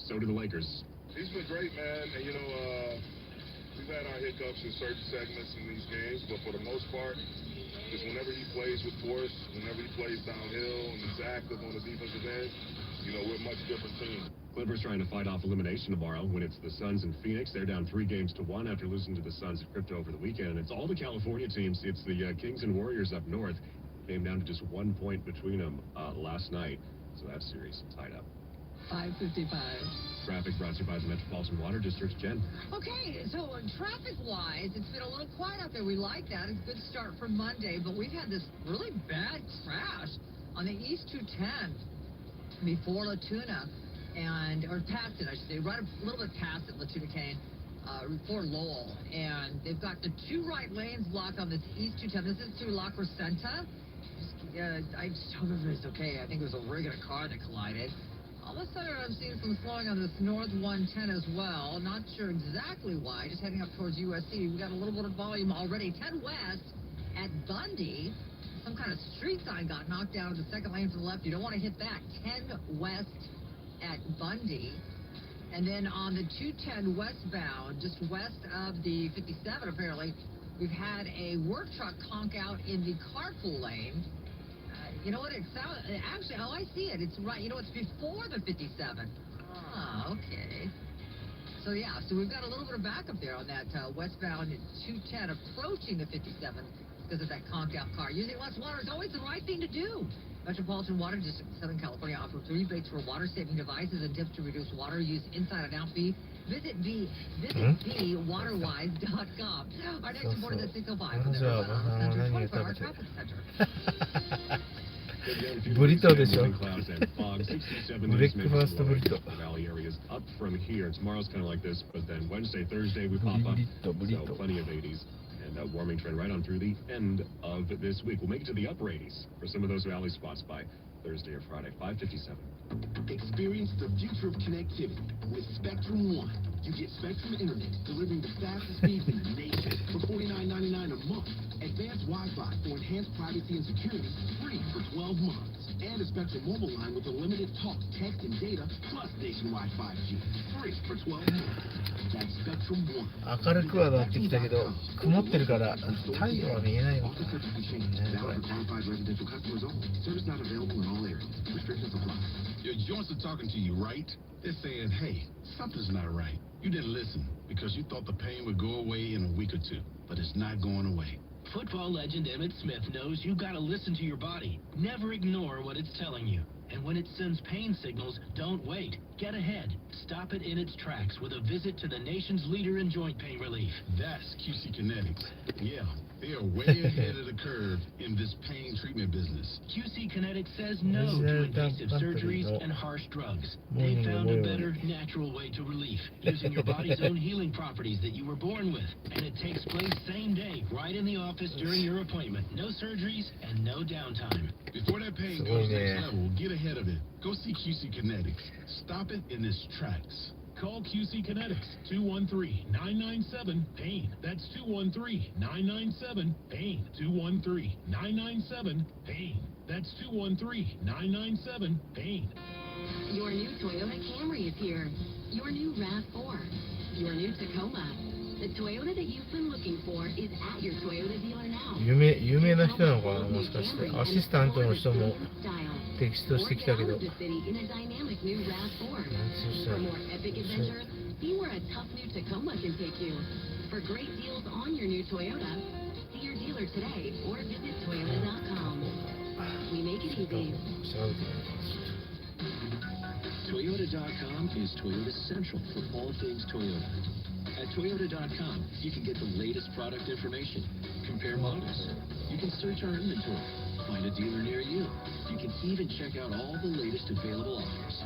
so do the Lakers. He's been great, man. And, we've had our hiccups in certain segments in these games, but for the most part, just whenever he plays with force, whenever he plays downhill and he's active on the defensive end, we're a much different team. Clippers trying to fight off elimination tomorrow when it's the Suns and Phoenix. They're down 3-1 after losing to the Suns at Crypto over the weekend. And it's all the California teams. It's the Kings and Warriors up north. Came down to just 1 point between them last night. So that series tied up. 555. Traffic brought to you by the Metropolitan Water District. Jen. Okay, so traffic-wise, it's been a little quiet out there. We like that. It's a good start for Monday, but we've had this really bad crash on the East 210 before La Tuna, or past it, I should say, right a little bit past it, La Tuna Cane, before Lowell. And they've got the 2 right lanes blocked on this East 210. This is through La Crescenta. I just don't remember if it's okay. I think it was a rig and a car that collided. All of a sudden, I'm seeing some slowing on this North 110 as well. Not sure exactly why. Just heading up towards USC. We got a little bit of volume already. 10 West at Bundy. Some kind of street sign got knocked down to the second lane to the left. You don't want to hit that. 10 West at Bundy. And then on the 210 westbound, just west of the 57 apparently, we've had a work truck conk out in the carpool lane. You know what? It sounds actually. Oh, I see it. It's right. It's before the 57. Ah, okay. So yeah, so we've got a little bit of backup there on that westbound 210 approaching the 57 because of that conked out car. Using less water is always the right thing to do. Metropolitan Water District of Southern California offers rebates for water-saving devices and tips to reduce water use inside and out fee. Visit bwaterwise.com. Our next report is at 6:05 from the Arizona Center 24-hour traffic center. ブリトーでしょ。ブレックファーストブリトー。Valley areas up from here. Tomorrow's kind of like this, but then Wednesday, Thursday we pop up. So plenty of 80s and a warming trend right on through the end of this week. We'll make it to the upper 80s for some of those valley spots by Thursday or Friday. 5:57. Experience the future of connectivity with Spectrum One. You get Spectrum Internet delivering the fastest speeds in the nation for $49.99 a month. Advanced Wi-Fi for enhanced privacy and security, free for 12 months. And a Spectrum mobile line with unlimited talk, text, and data, plus nationwide 5G, free for 12 months. That's Spectrum One. 明るくはなってきたけど、曇ってるから太陽は見えないの。 Offer subject to change. Valid for qualified residential customers only. Service not available in all areas. Restrictions apply. Your joints are talking to you, right? They're saying, hey, something's not right. You didn't listen because you thought the pain would go away in a week or two, but it's not going away. Football legend Emmitt Smith knows you gotta listen to your body. Never ignore what it's telling you. And when it sends pain signals, don't wait. Get ahead. Stop it in its tracks with a visit to the nation's leader in joint pain relief. That's QC Kinetics. Yeah, they are way ahead of the curve in this pain treatment business. QC Kinetics says no to invasive surgeries and harsh drugs. They found a better, natural way to relief, using your body's own healing properties that you were born with. And it takes place same day, right in the office during your appointment. No surgeries and no downtime. Before that pain goes next level, get ahead of it. Go see QC Kinetics. Stop it in its tracks. Call QC Kinetics, 213-997-PAIN. That's 213-997-PAIN. 213-997-PAIN. That's 213-997-PAIN. Your new Toyota Camry is here. Your new RAV4. Your new Tacoma. The Toyota that you've been looking for is at your Toyota dealer now. 有名な人なのかな、もしかして。アシスタントの人もテキストしてきたけど。For more epic adventures, see where a tough new Tacoma can take you. For great deals on your new Toyota, see your dealer today or visit Toyota.com. We make it easy. Toyota.com is Toyota Central for all things Toyota. At Toyota.com, you can get the latest product information, compare models. You can search our inventory, find a dealer near you. You can even check out all the latest available offers.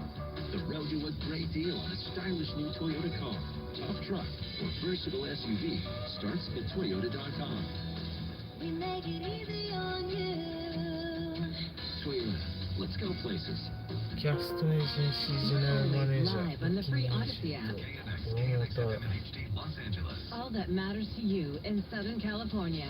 The road to a great deal on a stylish new Toyota car, tough truck, or versatile SUV starts at Toyota.com. We make it easy on you. Toyota, let's go places. キャストエージェンシージェネラルマネージャー。 Live on the free Odyssey app. All that matters to you in Southern California.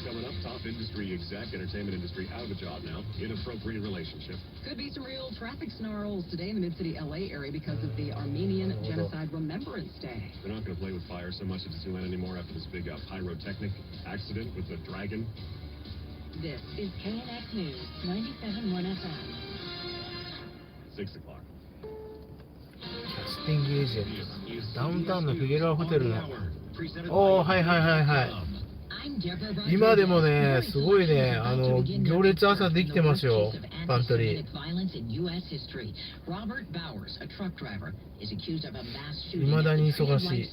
Coming up, top industry exec, entertainment industry out of a job now, inappropriate relationship. Could be some real traffic snarls today in the mid-city LA area because of the Armenian Genocide Remembrance Day. They're not going to play with fire so much at Disneyland anymore after this big pyrotechnic accident with the dragon. This is KNX News, 97.1 FM. 6 o'clock. キャスティングエージェント。ダウンタウンのフィゲロアホテルの。おー、はいはいはいはい。今でもね、すごいね、行列朝できてますよ、パントリー。未だに忙しい。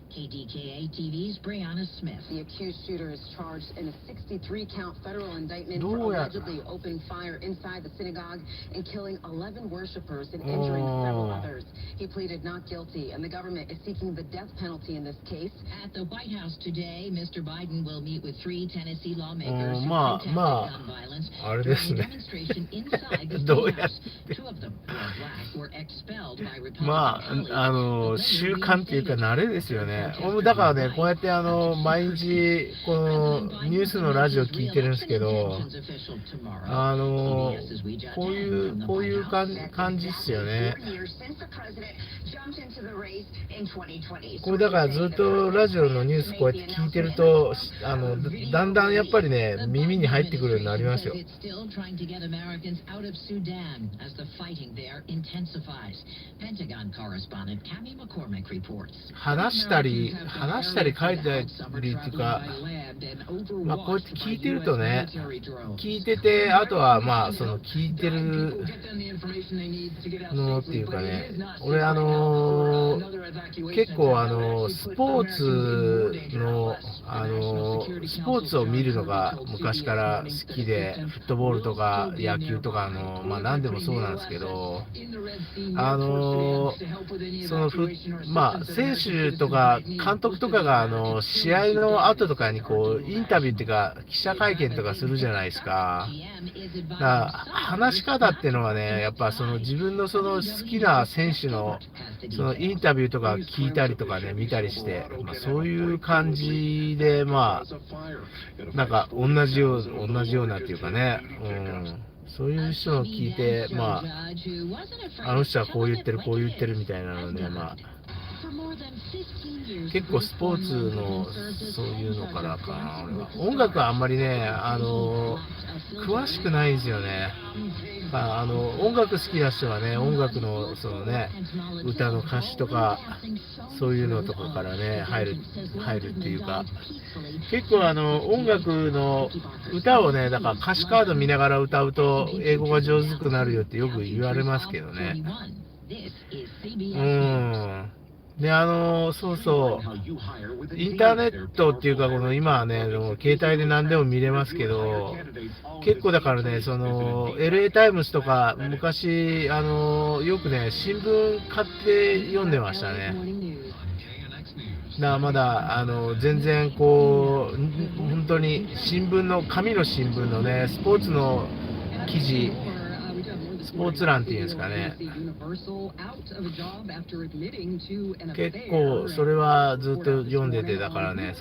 KDKA TV's Brianna Smith. The accused shooter is charged in a 63-count federal indictment for allegedly opening fire inside the synagogue and killing 11 worshipers and injuring several others. He pleaded not guilty, and the government is seeking the death penalty in this case. At the White House today, Mr. Biden will meet with 3 Tennessee lawmakers who protested gun violence during a demonstration inside the White House. 2 of them, who are black, were expelled by Republican colleagues. 習慣っていうか慣れですよね。だからね、こうやって毎日このニュースのラジオ聞いてるんですけど、こういう感じっすよね。これだからずっとラジオのニュースこうやって聞いてると、だんだんやっぱりね、耳に入ってくるようになりますよ。話したり書いたりっていうか、まあこうやって聞いてるとね、聞いてて、あとはまあその聞いてるのっていうかね、俺結構スポーツを見るのが昔から好きで、フットボールとか野球とかまあ何でもそうなんですけど、まあ選手とか監督とかが試合の後とかにこうインタビューっていうか記者会見とかするじゃないですか。だから話し方っていうのはね、やっぱ自分の好きな選手のインタビューとか聞いたりとかね、見たりして、まあ、そういう感じで、まあなんか同じようなっていうかね、そういう人の聞いて、まあの人はこう言ってるみたいなので、まあ結構スポーツのそういうのからかな。俺は音楽はあんまりね、詳しくないんですよね。音楽好きな人はね、音楽の歌の歌詞とかそういうのとかからね入るっていうか、結構音楽の歌をね、だから歌詞カード見ながら歌うと英語が上手くなるよってよく言われますけどね。で、そうそう、インターネットっていうか、今はね、携帯で何でも見れますけど、結構だからね、LA タイムズとか、昔、よくね、新聞買って読んでましたね。だからまだ、全然こう、本当に紙の新聞のね、スポーツの記事、スポーツ欄っていうんですかね。結構それはずっと読んでて、だからね、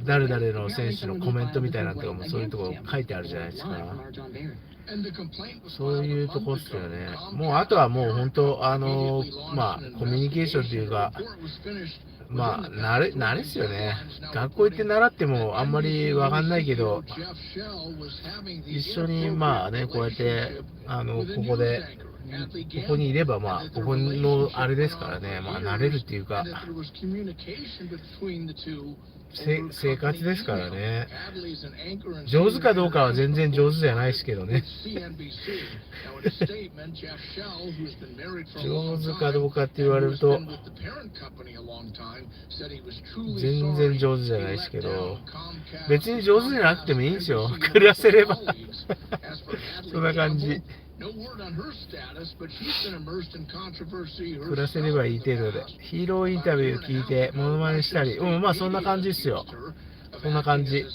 誰々の選手のコメントみたいなのとかもそういうとこ書いてあるじゃないですか。そういうとこっすよね。もうあとはもう本当まあコミュニケーションっていうか、まあ慣れっすよね。学校行って習ってもあんまりわかんないけど、一緒にまあね、こうやってここにいれば、まあここのあれですからね、まあ慣れるっていうか、生活ですからね。上手かどうかは全然上手じゃないですけどね。上手かどうかって言われると全然上手じゃないですけど、別に上手じゃなくてもいいんですよ。暮らせればそんな感じ。暮らせればいい程度で、ヒーローインタビュー聞いてモノマネしたり、まあそんな感じですよ。そんな感じ。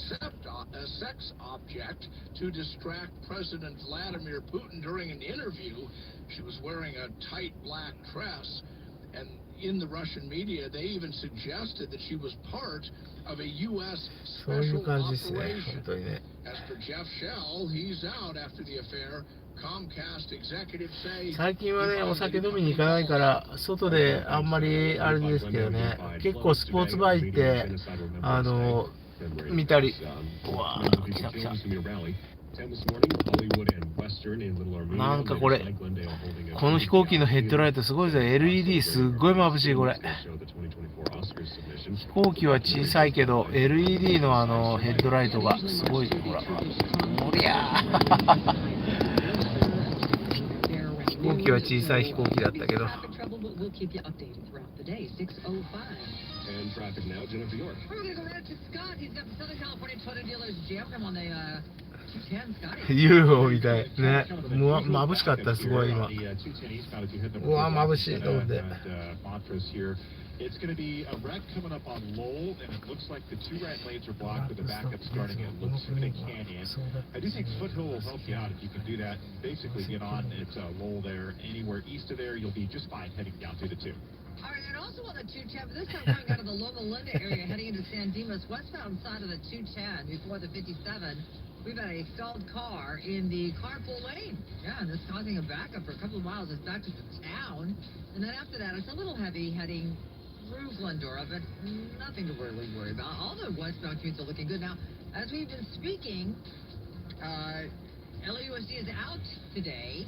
In the Russian media, they even suggested that she was part of a U.S. そういう special 感じですね、本 operation. 当にね。As for Jeff Shell, he's out after the affair. Comcast executives say 最近はね、お酒飲みに行かないから、外であんまりあれですけどね、結構スポーツバー行って、見たり、うわー、来た来た。なんかこれ、この飛行機のヘッドライトすごいですね。LED すっごい眩しいこれ。飛行機は小さいけど LED のヘッドライトがすごい。ほら、おりゃー飛行機は小さい飛行機だったけど。And traffic now, Jennifer York. UFO みたいね。もう眩しかった、すごい今。うわ、眩しいと思って。It's going to be a wreck coming up on Lowell, and it looks like the two right lanes are blocked with the backup starting at Looksooner Canyon. I do think Foothill will help you out if you can do that. Basically get on at Lowell there. Anywhere east of there, you'll be just fine heading down through the 2. All right, and also on the 210, but this time going out of the Loma Linda area, heading into San Dimas, westbound side of the 210 before the 57. We've got a stalled car in the carpool lane. Yeah, and this causing a backup for a couple of miles. It's back to the town. And then after that, it's a little heavy heading through Glendora, but nothing to really worry about. All the westbound commutes are looking good. Now, as we've been speaking, LAUSD is out today.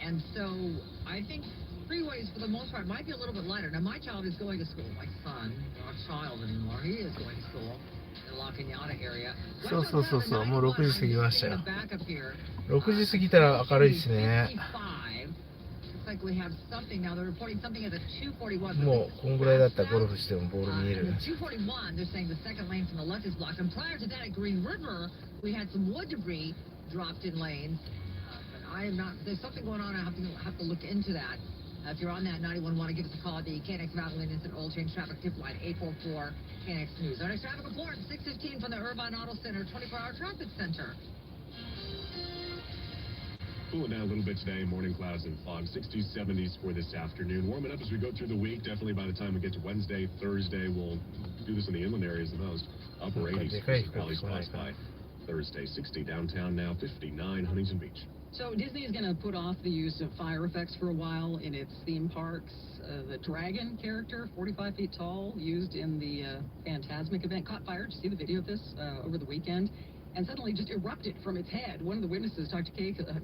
And so I think freeways, for the most part, might be a little bit lighter. Now, my child is going to school. My son, not child anymore, he is going to school in La Cañada area. そうそうそうそう、もう6時過ぎましたよ。6時過ぎたら明るいですね。もうこんぐらいだったらゴルフしてもボール見える。241, they're saying the second lane from the left is blocked. And prior to that at Green River, we had some wood debris dropped in lanes. But I am not, there's something going on. I have to look into that. If you're on that 91, want to give us a call at the KNX Valvoline Instant Oil Change Traffic Tip Line, 844 KNX News. Our next traffic report, 6:15 from the Irvine Auto Center, 24-hour traffic center. Cooling down a little bit today, morning clouds and fog, 60s, 70s for this afternoon. Warming up as we go through the week. Definitely by the time we get to Wednesday, Thursday, we'll do this in the inland areas the most. Upper 80s, valley spots by Thursday, 60 downtown now, 59 Huntington Beach. So Disney is going to put off the use of fire effects for a while in its theme parks. The dragon character, 45 feet tall, used in the Fantasmic event, caught fire. Did you see the video of this over the weekend? And suddenly just erupted from its head. One of the witnesses talked to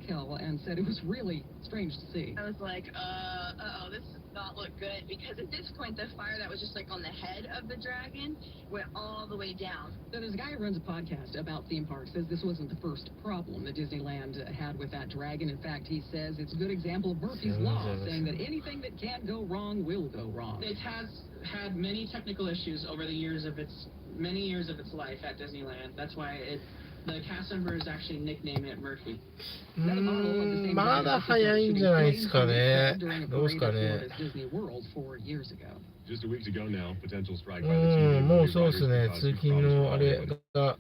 Kel and said it was really strange to see. I was like, uh-oh, this does not look good, because at this point, the fire that was just like on the head of the dragon went all the way down. So there's a guy who runs a podcast about theme parks, says this wasn't the first problem that Disneyland had with that dragon. In fact, he says it's a good example of Murphy's Law, saying that anything that can't go wrong will go wrong. It has had many technical issues over the years of its life at Disneyland. That's why the cast members actually nicknamed it Murphy. まだ早いんじゃないですかね。どうですかね。Just a week to go now, potential strike by the team. もうそうですね。通勤のあれが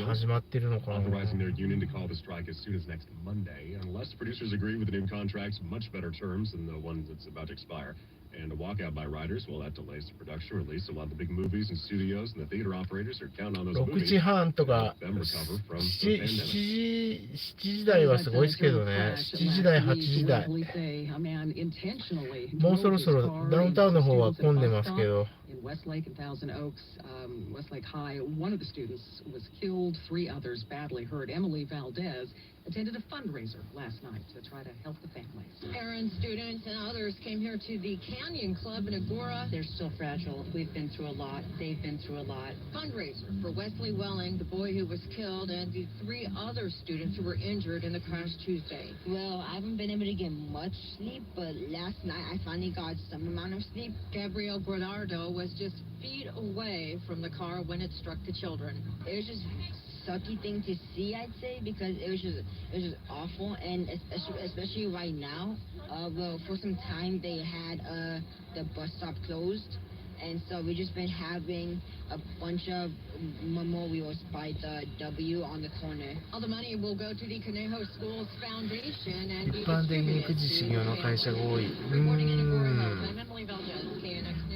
始まってるのかな。Authorizing their union to call the strike as soon as next Monday, unless producers agree with the new contracts, much better terms than the one that's about to expire. And a walkout by riders, well, that delays the production release. A lot of the big movies and studios and the theater operators are counting on those movies. 6時半とか7時台はすごいですけどね。7時台、8時台。もうそろそろダウンタウンの方は混んでますけど。In Westlake and Thousand Oaks, Westlake High, one of the students was killed, 3 others badly hurt. Emily Valdez attended a fundraiser last night to try to help the families. Parents, students, and others came here to the Canyon Club in Agora. They're still fragile. We've been through a lot. They've been through a lot. Fundraiser for Wesley Welling, the boy who was killed, and the 3 other students who were injured in the crash Tuesday. Well, I haven't been able to get much sleep, but last night I finally got some amount of sleep. Gabrielle Bernardo was just feet away from the car when it struck the children. It was just sucky thing to see, I'd say, because it was just awful, and especially right now. Well, for some time they had the bus stop closed, and so we've just been having a bunch of memorials by the W on the corner. All the money will go to the Conejo Schools Foundation and be 一般的に9時始業の会社が多い。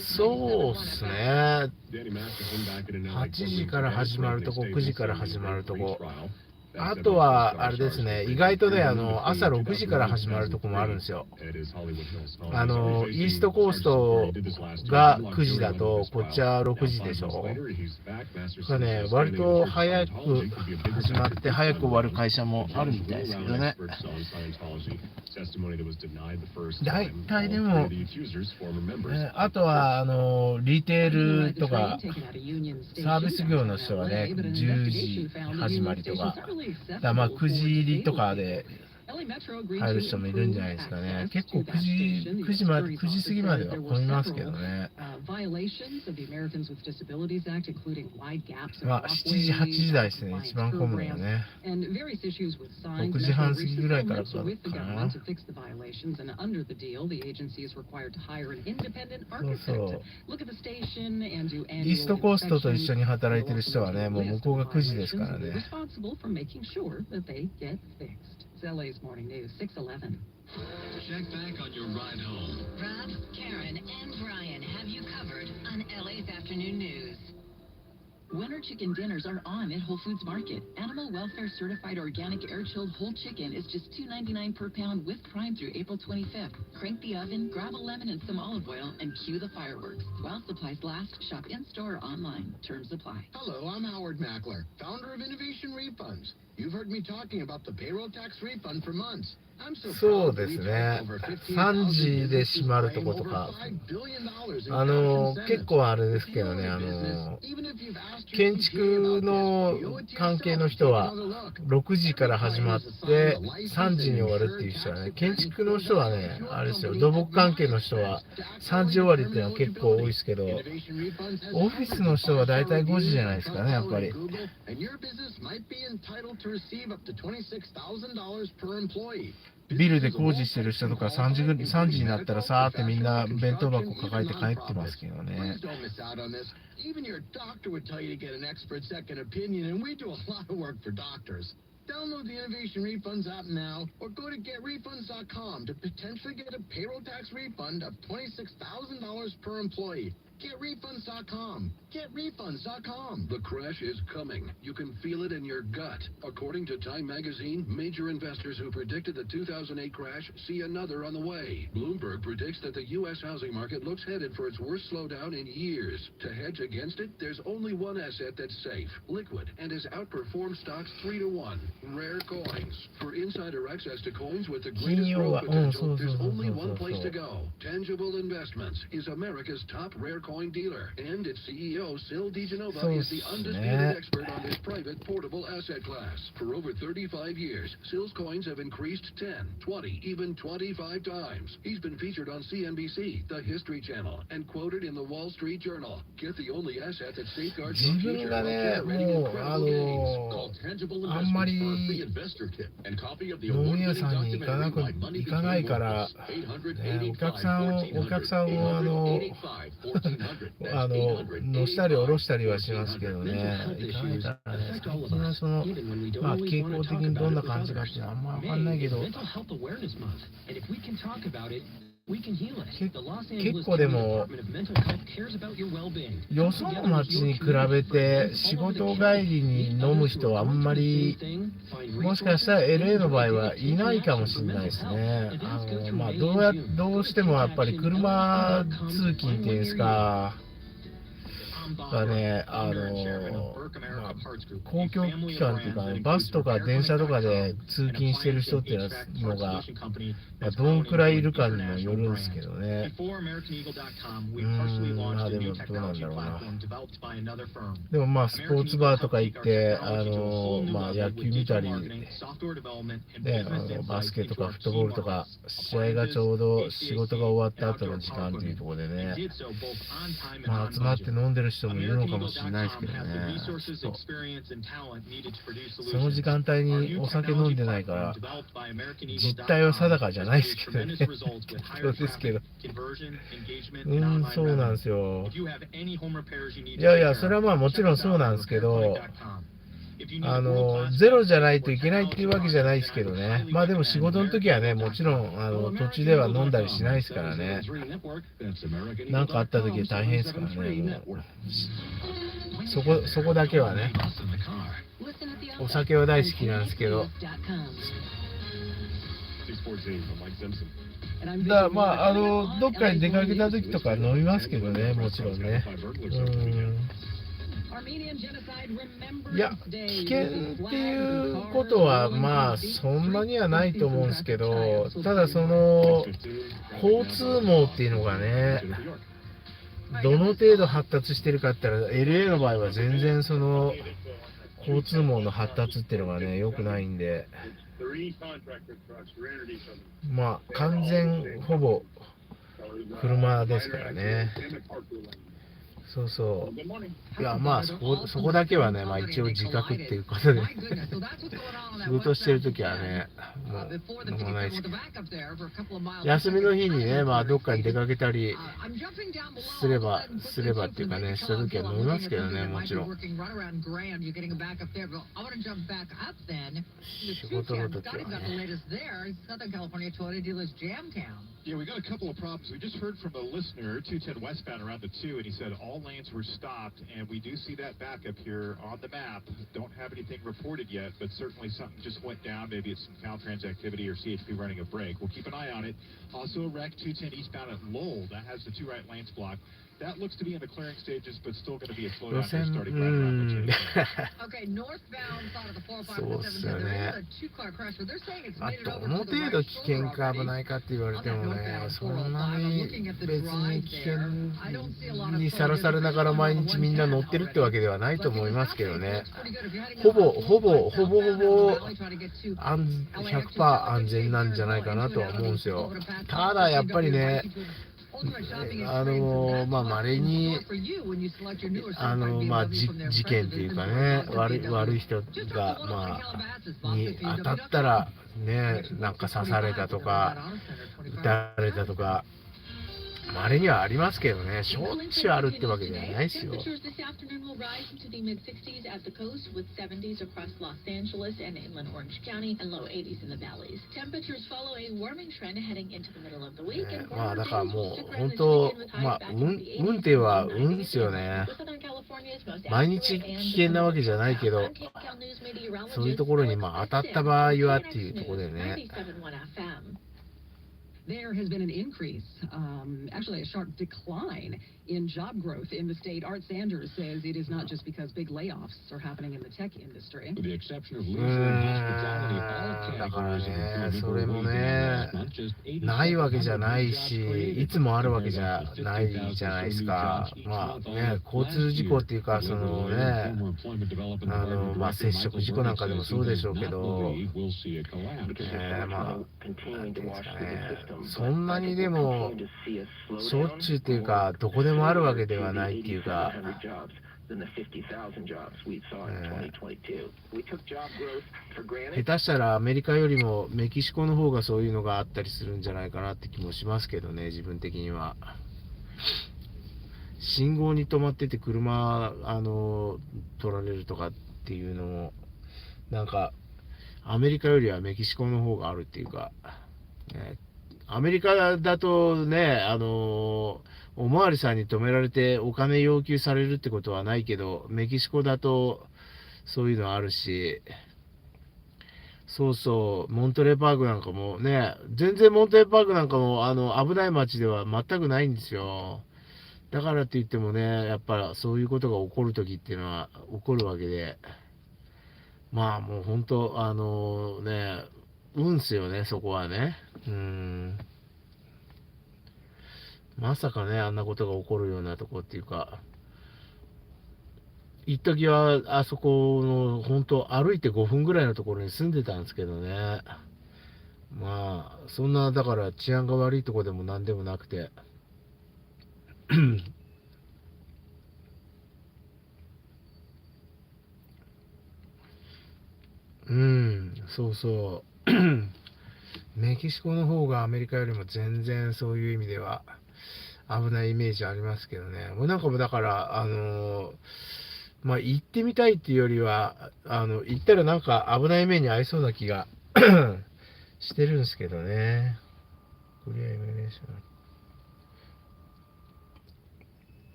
そうっすね。8時から始まるとこ、9時から始まるとこ。あとは、あれですね、意外とね、朝6時から始まるとこもあるんですよ。イーストコーストが9時だと、こっちは6時でしょ。がね、割と早く始まって早く終わる会社もあるみたいですけどね。大体でも、あとはリテールとかサービス業の人はね、10時始まりとか、まあ9時入りとかで入る人もいるんじゃないですかね。結構9時過ぎまでは混みますけどね。まあ7時、8時台ですね、一番混むのはね。6時半過ぎぐらいからかな。そうそう。イーストコーストと一緒に働いてる人はね、もう向こうが9時ですからね。LA's Morning News, 6:11. Check back on your ride home. Rob, Karen, and Brian have you covered on LA's Afternoon News. Winter chicken dinners are on at Whole Foods Market. Animal welfare certified organic air-chilled whole chicken is just $2.99 per pound with Prime through April 25th. Crank the oven, grab a lemon and some olive oil, and cue the fireworks. While supplies last, shop in-store or online. Terms apply. Hello, I'm Howard Mackler, founder of Innovation Refunds. You've heard me talking about the payroll tax refund for months. そうですね。3時で閉まるとことか、結構あれですけどね、建築の関係の人は6時から始まって3時に終わるっていう人はね、建築の人はね、あれですよ、土木関係の人は3時終わりっていうのは結構多いですけど、オフィスの人は大体5時じゃないですかね、やっぱり。ビルで工事してる人とか3時になったらさーってみんな弁当箱抱えて帰ってますけどね。Download the Innovation Refunds app now or go to getrefunds.com to potentially get a payroll tax refund of $26,000 per employee. GetRefunds.com. GetRefunds.com. The crash is coming. You can feel it in your gut. According to Time Magazine, major investors who predicted the 2008 crash see another on the way. Bloomberg predicts that the U.S. housing market looks headed for its worst slowdown in years. To hedge against it, there's only one asset that's safe, liquid, and has outperformed stocks 3-1. Rare coins. For insider access to coins with the greatest growth potential, there's only one place to go. Tangible Investments is America's top rare coin dealer, and its CEO, Sil DeGenova, is the undisputed expert on this private portable asset class. For over 35 years, Sil's coins have increased 10, 20, even 25 times. He's been featured on CNBC, the History Channel, and quoted in the Wall Street Journal. Get the only asset that safeguards your future while generating incredible gains. Call Tangible Investments for a free investor kit and copy of the award-winning documentary My Money Became Worthless. お客さんを乗したり下ろしたりはしますけどね、行かないからね、最近は傾向的にどんな感じかっていうのはあんま分かんないけど、結構でも、よその町に比べて仕事帰りに飲む人はあんまり、もしかしたら LA の場合はいないかもしれないですね。どうしてもやっぱり車通勤っていうんですか、がね、公共機関っていうかね、バスとか電車とかで通勤してる人っていうのが、どんくらいいるかにもよるんですけどね。まあでもどうなんだろうな。でもまあスポーツバーとか行って、野球見たり、バスケとかフットボールとか、試合がちょうど仕事が終わった後の時間っていうところでね、集まって飲んでる人もいるのかもしれないですけどね。その時間帯にお酒飲んでないから、実態は定かじゃないですけどね。そうですけど。そうなんですよ。いやいや、それはまあもちろんそうなんですけど、ゼロじゃないといけないっていうわけじゃないですけどね。まあでも仕事の時はね、もちろん途中では飲んだりしないですからね。なんかあった時は大変ですからね。もうそこだけはね。お酒は大好きなんですけど。どっかに出かけた時とか飲みますけどね、もちろんね。いや、危険っていうことはまあそんなにはないと思うんですけど、ただその交通網っていうのがね、どの程度発達してるかって言ったら LA の場合は全然その交通網の発達っていうのがね良くないんで、まあ完全ほぼ車ですからね。そうそう。いや、まあそこだけはね、まあ一応自覚っていうことで、仕事してるときはね、もう飲まないですけど、休みの日にね、まあどっかに出かけたりすればっていうかね、したときは飲みますけどね、もちろん。仕事のときはね。Yeah, we got a couple of problems. We just heard from a listener, 210 westbound around the 2, and he said all lanes were stopped, and we do see that backup here on the map. Don't have anything reported yet, but certainly something just went down. Maybe it's some Caltrans activity or CHP running a break. We'll keep an eye on it. Also a wreck, 210 eastbound at Lowell. That has the 2 right lanes blocked. That looks to be in the clearing stages, but still going to be a slowdown there starting right around the 2. Okay, northbound side of the 457, there is a 2-car crash, but they're saying it's made it over to the どの程度 right 危 shoulder 険か危 already. ないかって言われてもね、そんなに別に危険にさらされながら毎日みんな乗ってるってわけではないと思いますけどね。ほぼ100% 安全なんじゃないかなとは思うんですよ。ただやっぱりね、まあ稀にまあ事件っていうかね、悪い人がまあに当たったらね、なんか刺されたとか撃たれたとか稀にはありますけどね、しょっちゅうあるってわけではないですよ。Temperatures this afternoon will rise into the mid-60s at the coast with 70s across Los Angeles and inland Orange County and low 80s in the valleys. Temperatures follow a warming trend heading into the middle of the week. まあだからもう本当、まあ運転は運ですよね。毎日危険なわけじゃないけど、そういうところにまあ当たった場合はっていうところでね。There has been an increase, actually a sharp decline in job growth in the state. Art Sanders says it is not just because big layoffs are happening in the tech industry. With the exception of leisure and hospitality, all categories of employment were way down last month, just ないわけじゃないし、いつもあるわけじゃないじゃないですか。まあね、交通事故っていうか、そのね、まあ接触事故なんかでもそうでしょうけど、まあ、なんていうんですかね、そんなにでも、しょっちゅうっていうか、どこでもあるわけではないっていうか、下手したらアメリカよりもメキシコの方がそういうのがあったりするんじゃないかなって気もしますけどね、自分的には。信号に止まってて車取られるとかっていうのもなんかアメリカよりはメキシコの方があるっていうか、アメリカだとね、おまわりさんに止められてお金要求されるってことはないけど、メキシコだとそういうのあるし、そうそう、モントレーパークなんかもね、全然モントレーパークなんかも危ない街では全くないんですよ。だからって言ってもね、やっぱそういうことが起こるときっていうのは起こるわけで、まあもう本当ね、運っすよね、そこはね。まさかね、あんなことが起こるようなとこっていうか、一時はあそこの本当歩いて5分ぐらいのところに住んでたんですけどね。まあそんなだから治安が悪いとこでもなんでもなくて。そうそう。メキシコの方がアメリカよりも全然そういう意味では危ないイメージありますけどね。もうなんかもだから、まあ行ってみたいっていうよりは、行ったらなんか危ない目に遭いそうな気がしてるんですけどね。クリアイミネーション。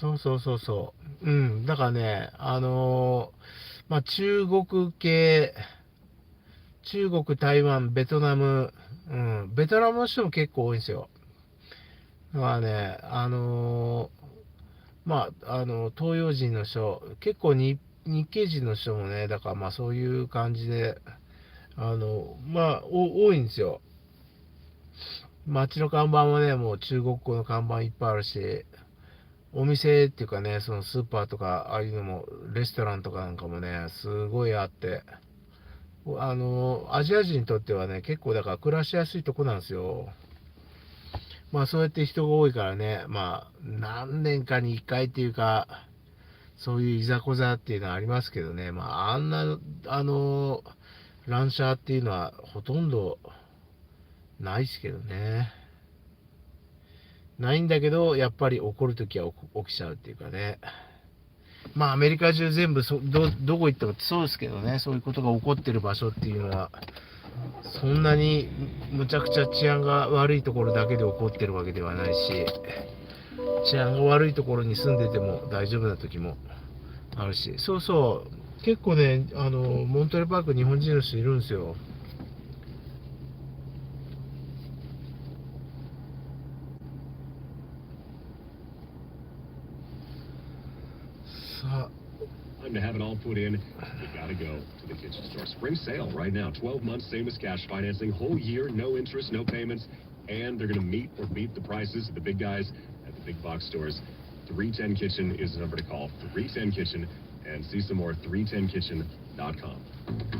そう。だからね、まあ、中国系、中国、台湾、ベトナム、ベトナムの人も結構多いんですよ。まあね、東洋人の人、結構日系人の人もね、だからまあそういう感じで、多いんですよ。街の看板もね、もう中国語の看板いっぱいあるし、お店っていうかね、そのスーパーとか、ああいうのも、レストランとかなんかもね、すごいあって、アジア人にとってはね、結構だから暮らしやすいとこなんですよ。まあそうやって人が多いからね、まあ何年かに1回っていうか、そういういざこざっていうのはありますけどね、まああんな、乱射っていうのはほとんどないですけどね。ないんだけど、やっぱり起こるときは起きちゃうっていうかね。まあアメリカ中全部どこ行ってもそうですけどね、そういうことが起こってる場所っていうのは、そんなにむちゃくちゃ治安が悪いところだけで起こってるわけではないし、治安が悪いところに住んでても大丈夫な時もあるし、そうそう、結構ね、モントレパーク日本人の人いるんですよ。さあ。Time to have it all put in. You gotta go to the kitchen store. Spring sale right now. 12 months, same as cash financing. Whole year, no interest, no payments. And they're gonna meet or beat the prices of the big guys at the big box stores. 310 Kitchen is the number to call. 310 Kitchen. And see some more 310kitchen.com.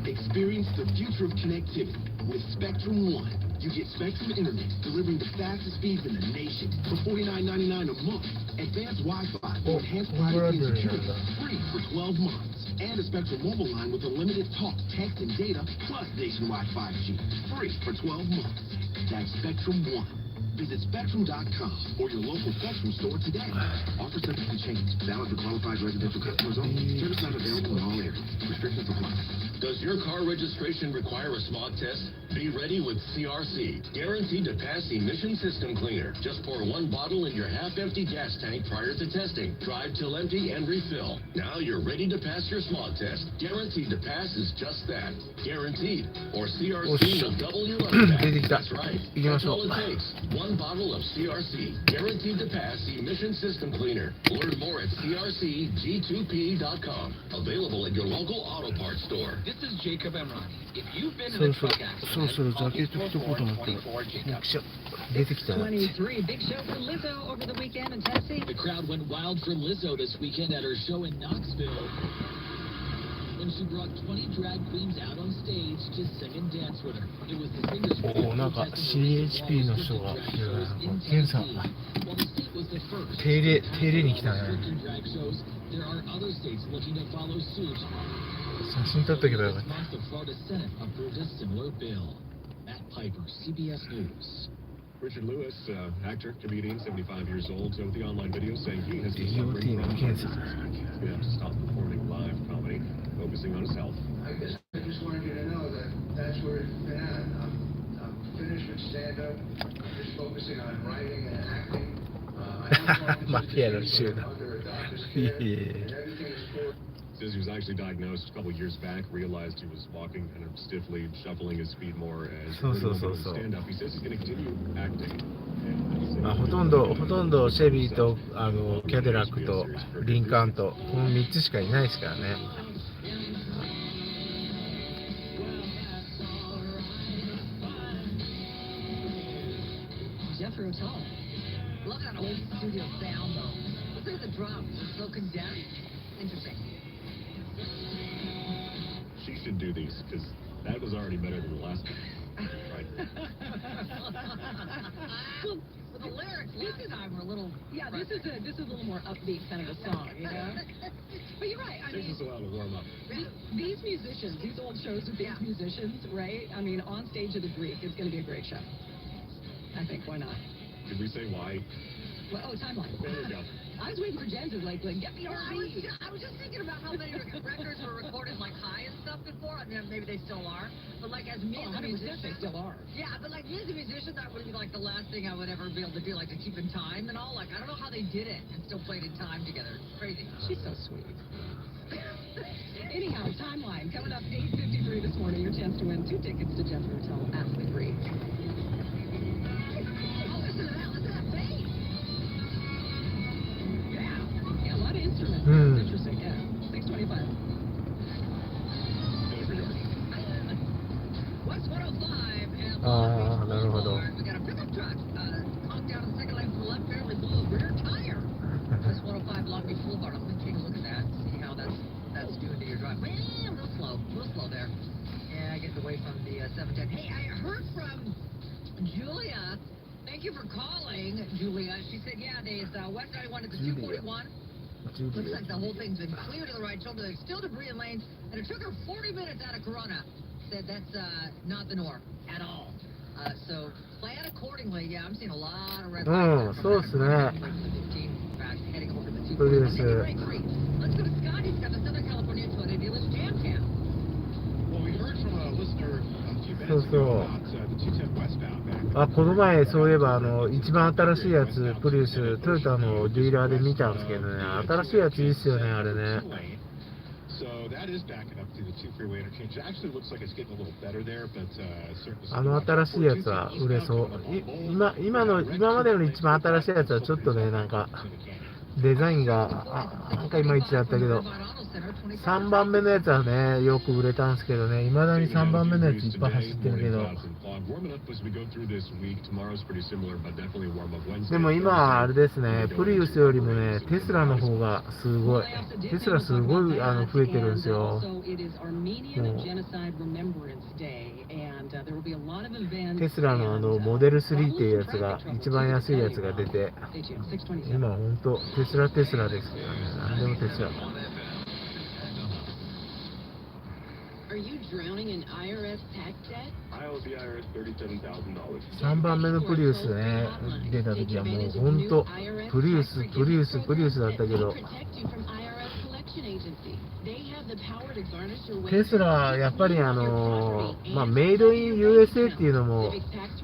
Experience the future of connectivity with Spectrum One. You get Spectrum Internet delivering the fastest speeds in the nation for $49.99 a month. Advanced Wi-Fi for enhanced privacy and security, free for 12 months. And a Spectrum mobile line with unlimited talk, text, and data, plus nationwide 5G, free for 12 months. That's Spectrum One. Visit Spectrum.com or your local Spectrum store today. Offer subject to change. Valid for qualified residential customers only. Service not available in all areas. Restrictions apply. Does your car registration require a smog test? Be ready with CRC, guaranteed to pass emission system cleaner. Just pour one bottle in your half-empty gas tank prior to testing. Drive till empty and refill. Now you're ready to pass your smog test. Guaranteed to pass is just that. Guaranteed. Or CRC will double your money back. That's right. That's all it takes. One bottle of CRC, guaranteed to pass emission system cleaner. Learn more at crcg2p.com. Available at your local auto parts store. This is Jacob Emrani. If you've been in a truck accident, call 23 big show for Lizzo over the weekend in Tennessee. The crowd went wild for Lizzo this weekend at her show in Knoxville, when she brought 20 drag queens out on stage to sing and dance with her. It was the singer's firstなんか CHP の人がいるな。ケンさん。 while the state was the first. 手入れに来たね。 Drag shows, there are other states looking to follow suit. 写真撮っとけばよかった。 The Florida Senate approved a similar bill. Matt Piper, CBS News. Richard Lewis, actor, comedian, 75 years old, so with the online video saying he has been DOT sufferingのfrom検査。 He's going to have to stop performing live comedy, focusing on his health. I guess I just wanted you to know that that's where it's been at. I'm finished with stand-up. I'm just focusing on writing and acting. Ma chi era il cielo? Says he was actually diagnosed a couple of years back, realized he was walking kind of stiffly, shuffling his feet more as stand-up. He says he's going to continue acting. まあほとんどシェビーとキャデラックとリンカーンとこの3つしかいないですからね。Jethro Tull. Love that old studio sound though. Listen to the drums, they're so condensed. Interesting. She should do these because that was already better than the last one. Right. Well, the lyrics last time were a little. Yeah, this is a little more upbeat kind of a song, you know. But you're right. I mean, takes us a while to warm up. These musicians, these old shows with these musicians, right? I mean, on stage of the Greek, it's going to be a great show. I think. Why not? Did we say why? Well, timeline. There you go. I was waiting for Jen to like get me Well, RV. I was just thinking about how many records were recorded like high and stuff before. I mean, maybe they still are. But like as me as a musician, they still are. Yeah, but like me as a musician, that would be like the last thing I would ever be able to do, like to keep in time and all. Like I don't know how they did it and still played in time together. It's crazy. She's so sweet. Anyhow, timeline coming up 8:53 this morning. Your chance to win 2 tickets to Jethro Tull at the Greek. Oh, listen to that! Listen to that bass! Thank you for calling, Julia. She said, yeah, there's West 91 to the 241. Looks like the whole thing's been cleared to the right shoulder. There's still debris in lanes, and it took her 40 minutes out of Corona. Said that's not the norm at all. So plan accordingly. Yeah, I'm seeing a lot of red lights. そうですね。 heading over to the 241. そうです。 Let's go to Scott. He's got the Southern California Toyota Dealers Jam Cam. Well, we heard from a listener a few minutes そうそ ago う。 about the 210 westbound back. あ、この前そういえば一番新しいやつプリウストヨタのディーラーで見たんですけどね、新しいやついいっすよねあれね。 So that is backing up to the 2 freeway interchange. It actually looks like it's getting a little better there, but certainly. 新しいやつは売れそう。今までの一番新しいやつはちょっとねなんかデザインがなんかいまいちだったけど、3番目のやつはねよく売れたんですけどね、いまだに3番目のやついっぱい走ってるけど。でも今はあれですね、プリウスよりもねテスラの方がすごい、テスラすごい増えてるんですよ。テスラのモデル3っていうやつが一番安いやつが出て、今本当テスラですけどね、何でもテスラ。3番目のプリウスね出た時はもう本当プリウスだったけど、テスラやっぱりメイドイン USA っていうのも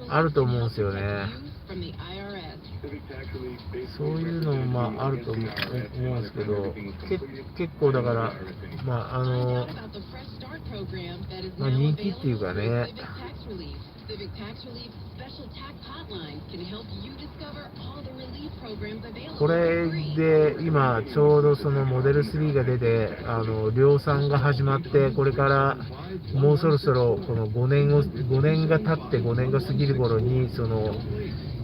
あると思うんですよね。そういうのもあると思うんですけど、結構だから人気っていうかね。これで今ちょうどそのモデル3が出て量産が始まって、これからもうそろそろこの5年が経って5年が過ぎる頃に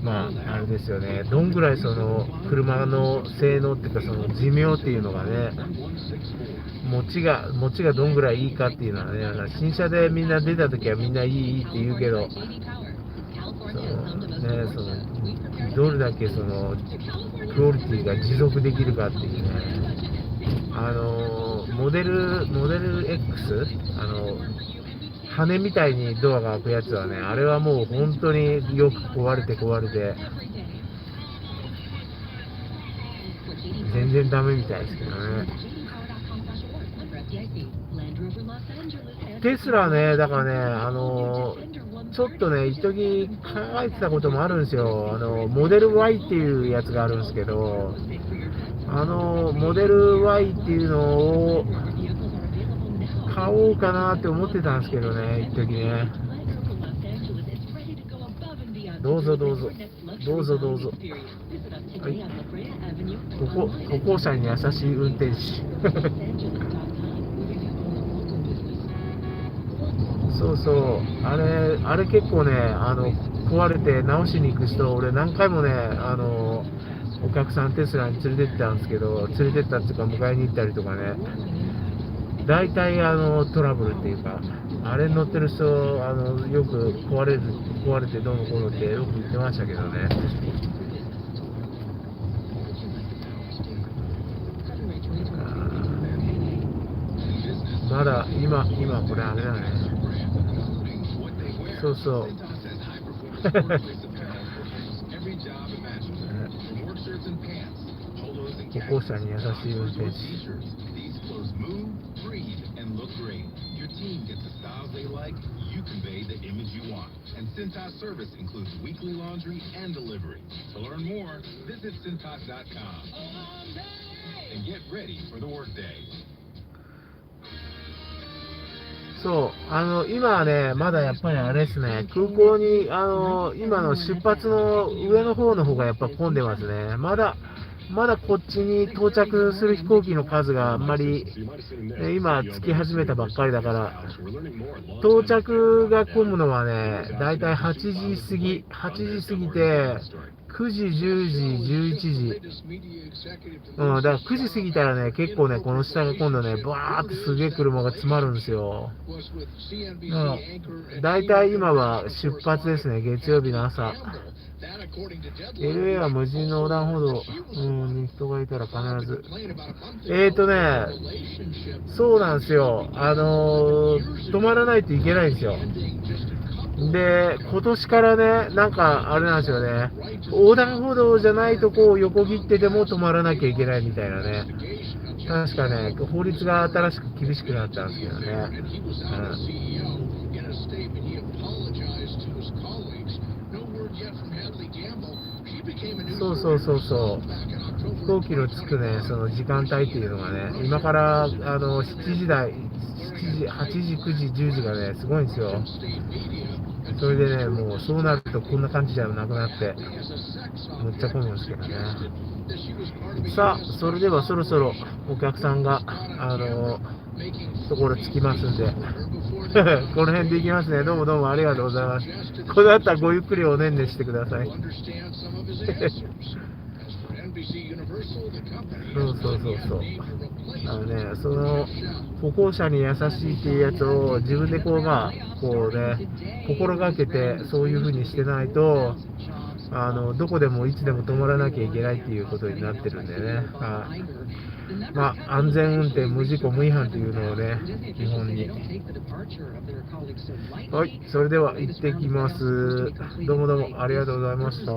あれですよね、どんぐらいその車の性能っていうかその寿命っていうのがね、持ちがどんぐらいいいかっていうのはね、新車でみんな出た時はみんないいって言うけど、どれだけそのクオリティが持続できるかっていうね、モデル X 羽みたいにドアが開くやつはね、あれはもう本当によく壊れて全然ダメみたいですけどね。テスラね、だからね、ちょっとね、一時考えてたこともあるんですよ。モデル Y っていうやつがあるんですけど、モデル Y っていうのを買おうかなって思ってたんですけどね、一時ね。どうぞ。はい。歩行者に優しい運転手。そうあれ結構ね壊れて直しに行く人、俺何回もねお客さんテスラに連れてったんですけど、連れてったっていうか迎えに行ったりとかね、大体トラブルっていうか、あれに乗ってる人よく壊れてどうのこうのってよく言ってましたけどね。まだ今これあれだね。そう歩行者に優しい運転手。Your team gets the styles they like, you convey the image you want. And Cintas service includes weekly laundry and delivery. To learn more, visit Cintas.com. And get ready for the workday. そう、今はね、まだやっぱりあれですね、空港に、今の出発の上の方がやっぱ混んでますね。まだこっちに到着する飛行機の数があんまり、今着き始めたばっかりだから、到着が混むのはね、だいたい8時過ぎて、9時、10時、11時。だから9時過ぎたらね、結構ね、この下が今度ね、バーってすげえ車が詰まるんですよ。だいたい今は出発ですね、月曜日の朝。LA は無人の横断歩道、に人がいたら必ず。そうなんですよ。止まらないといけないんですよ。で、今年からね、なんかあれなんですよね。横断歩道じゃないとこう横切ってでも止まらなきゃいけないみたいなね。確かね、法律が新しく厳しくなったんですけどね。そうそうそうそう。飛行機の着くね、その時間帯っていうのがね、今から7時台、7時、8時、9時、10時がね、すごいんですよ。それでね、もうそうなるとこんな感じじゃなくなって、むっちゃ混むんですけどね。さあ、それではそろそろお客さんが、ところ着きますんで、この辺で行きますね。どうもどうもありがとうございます。これだったらごゆっくりおねんねしてください。そうそうそうそう。その歩行者に優しいっていうやつを自分でこうこうね心がけてそういう風にしてないとどこでもいつでも止まらなきゃいけないっていうことになってるんでね。安全運転無事故無違反というのをね基本に。はい、それでは行ってきます。どうもどうもありがとうございました。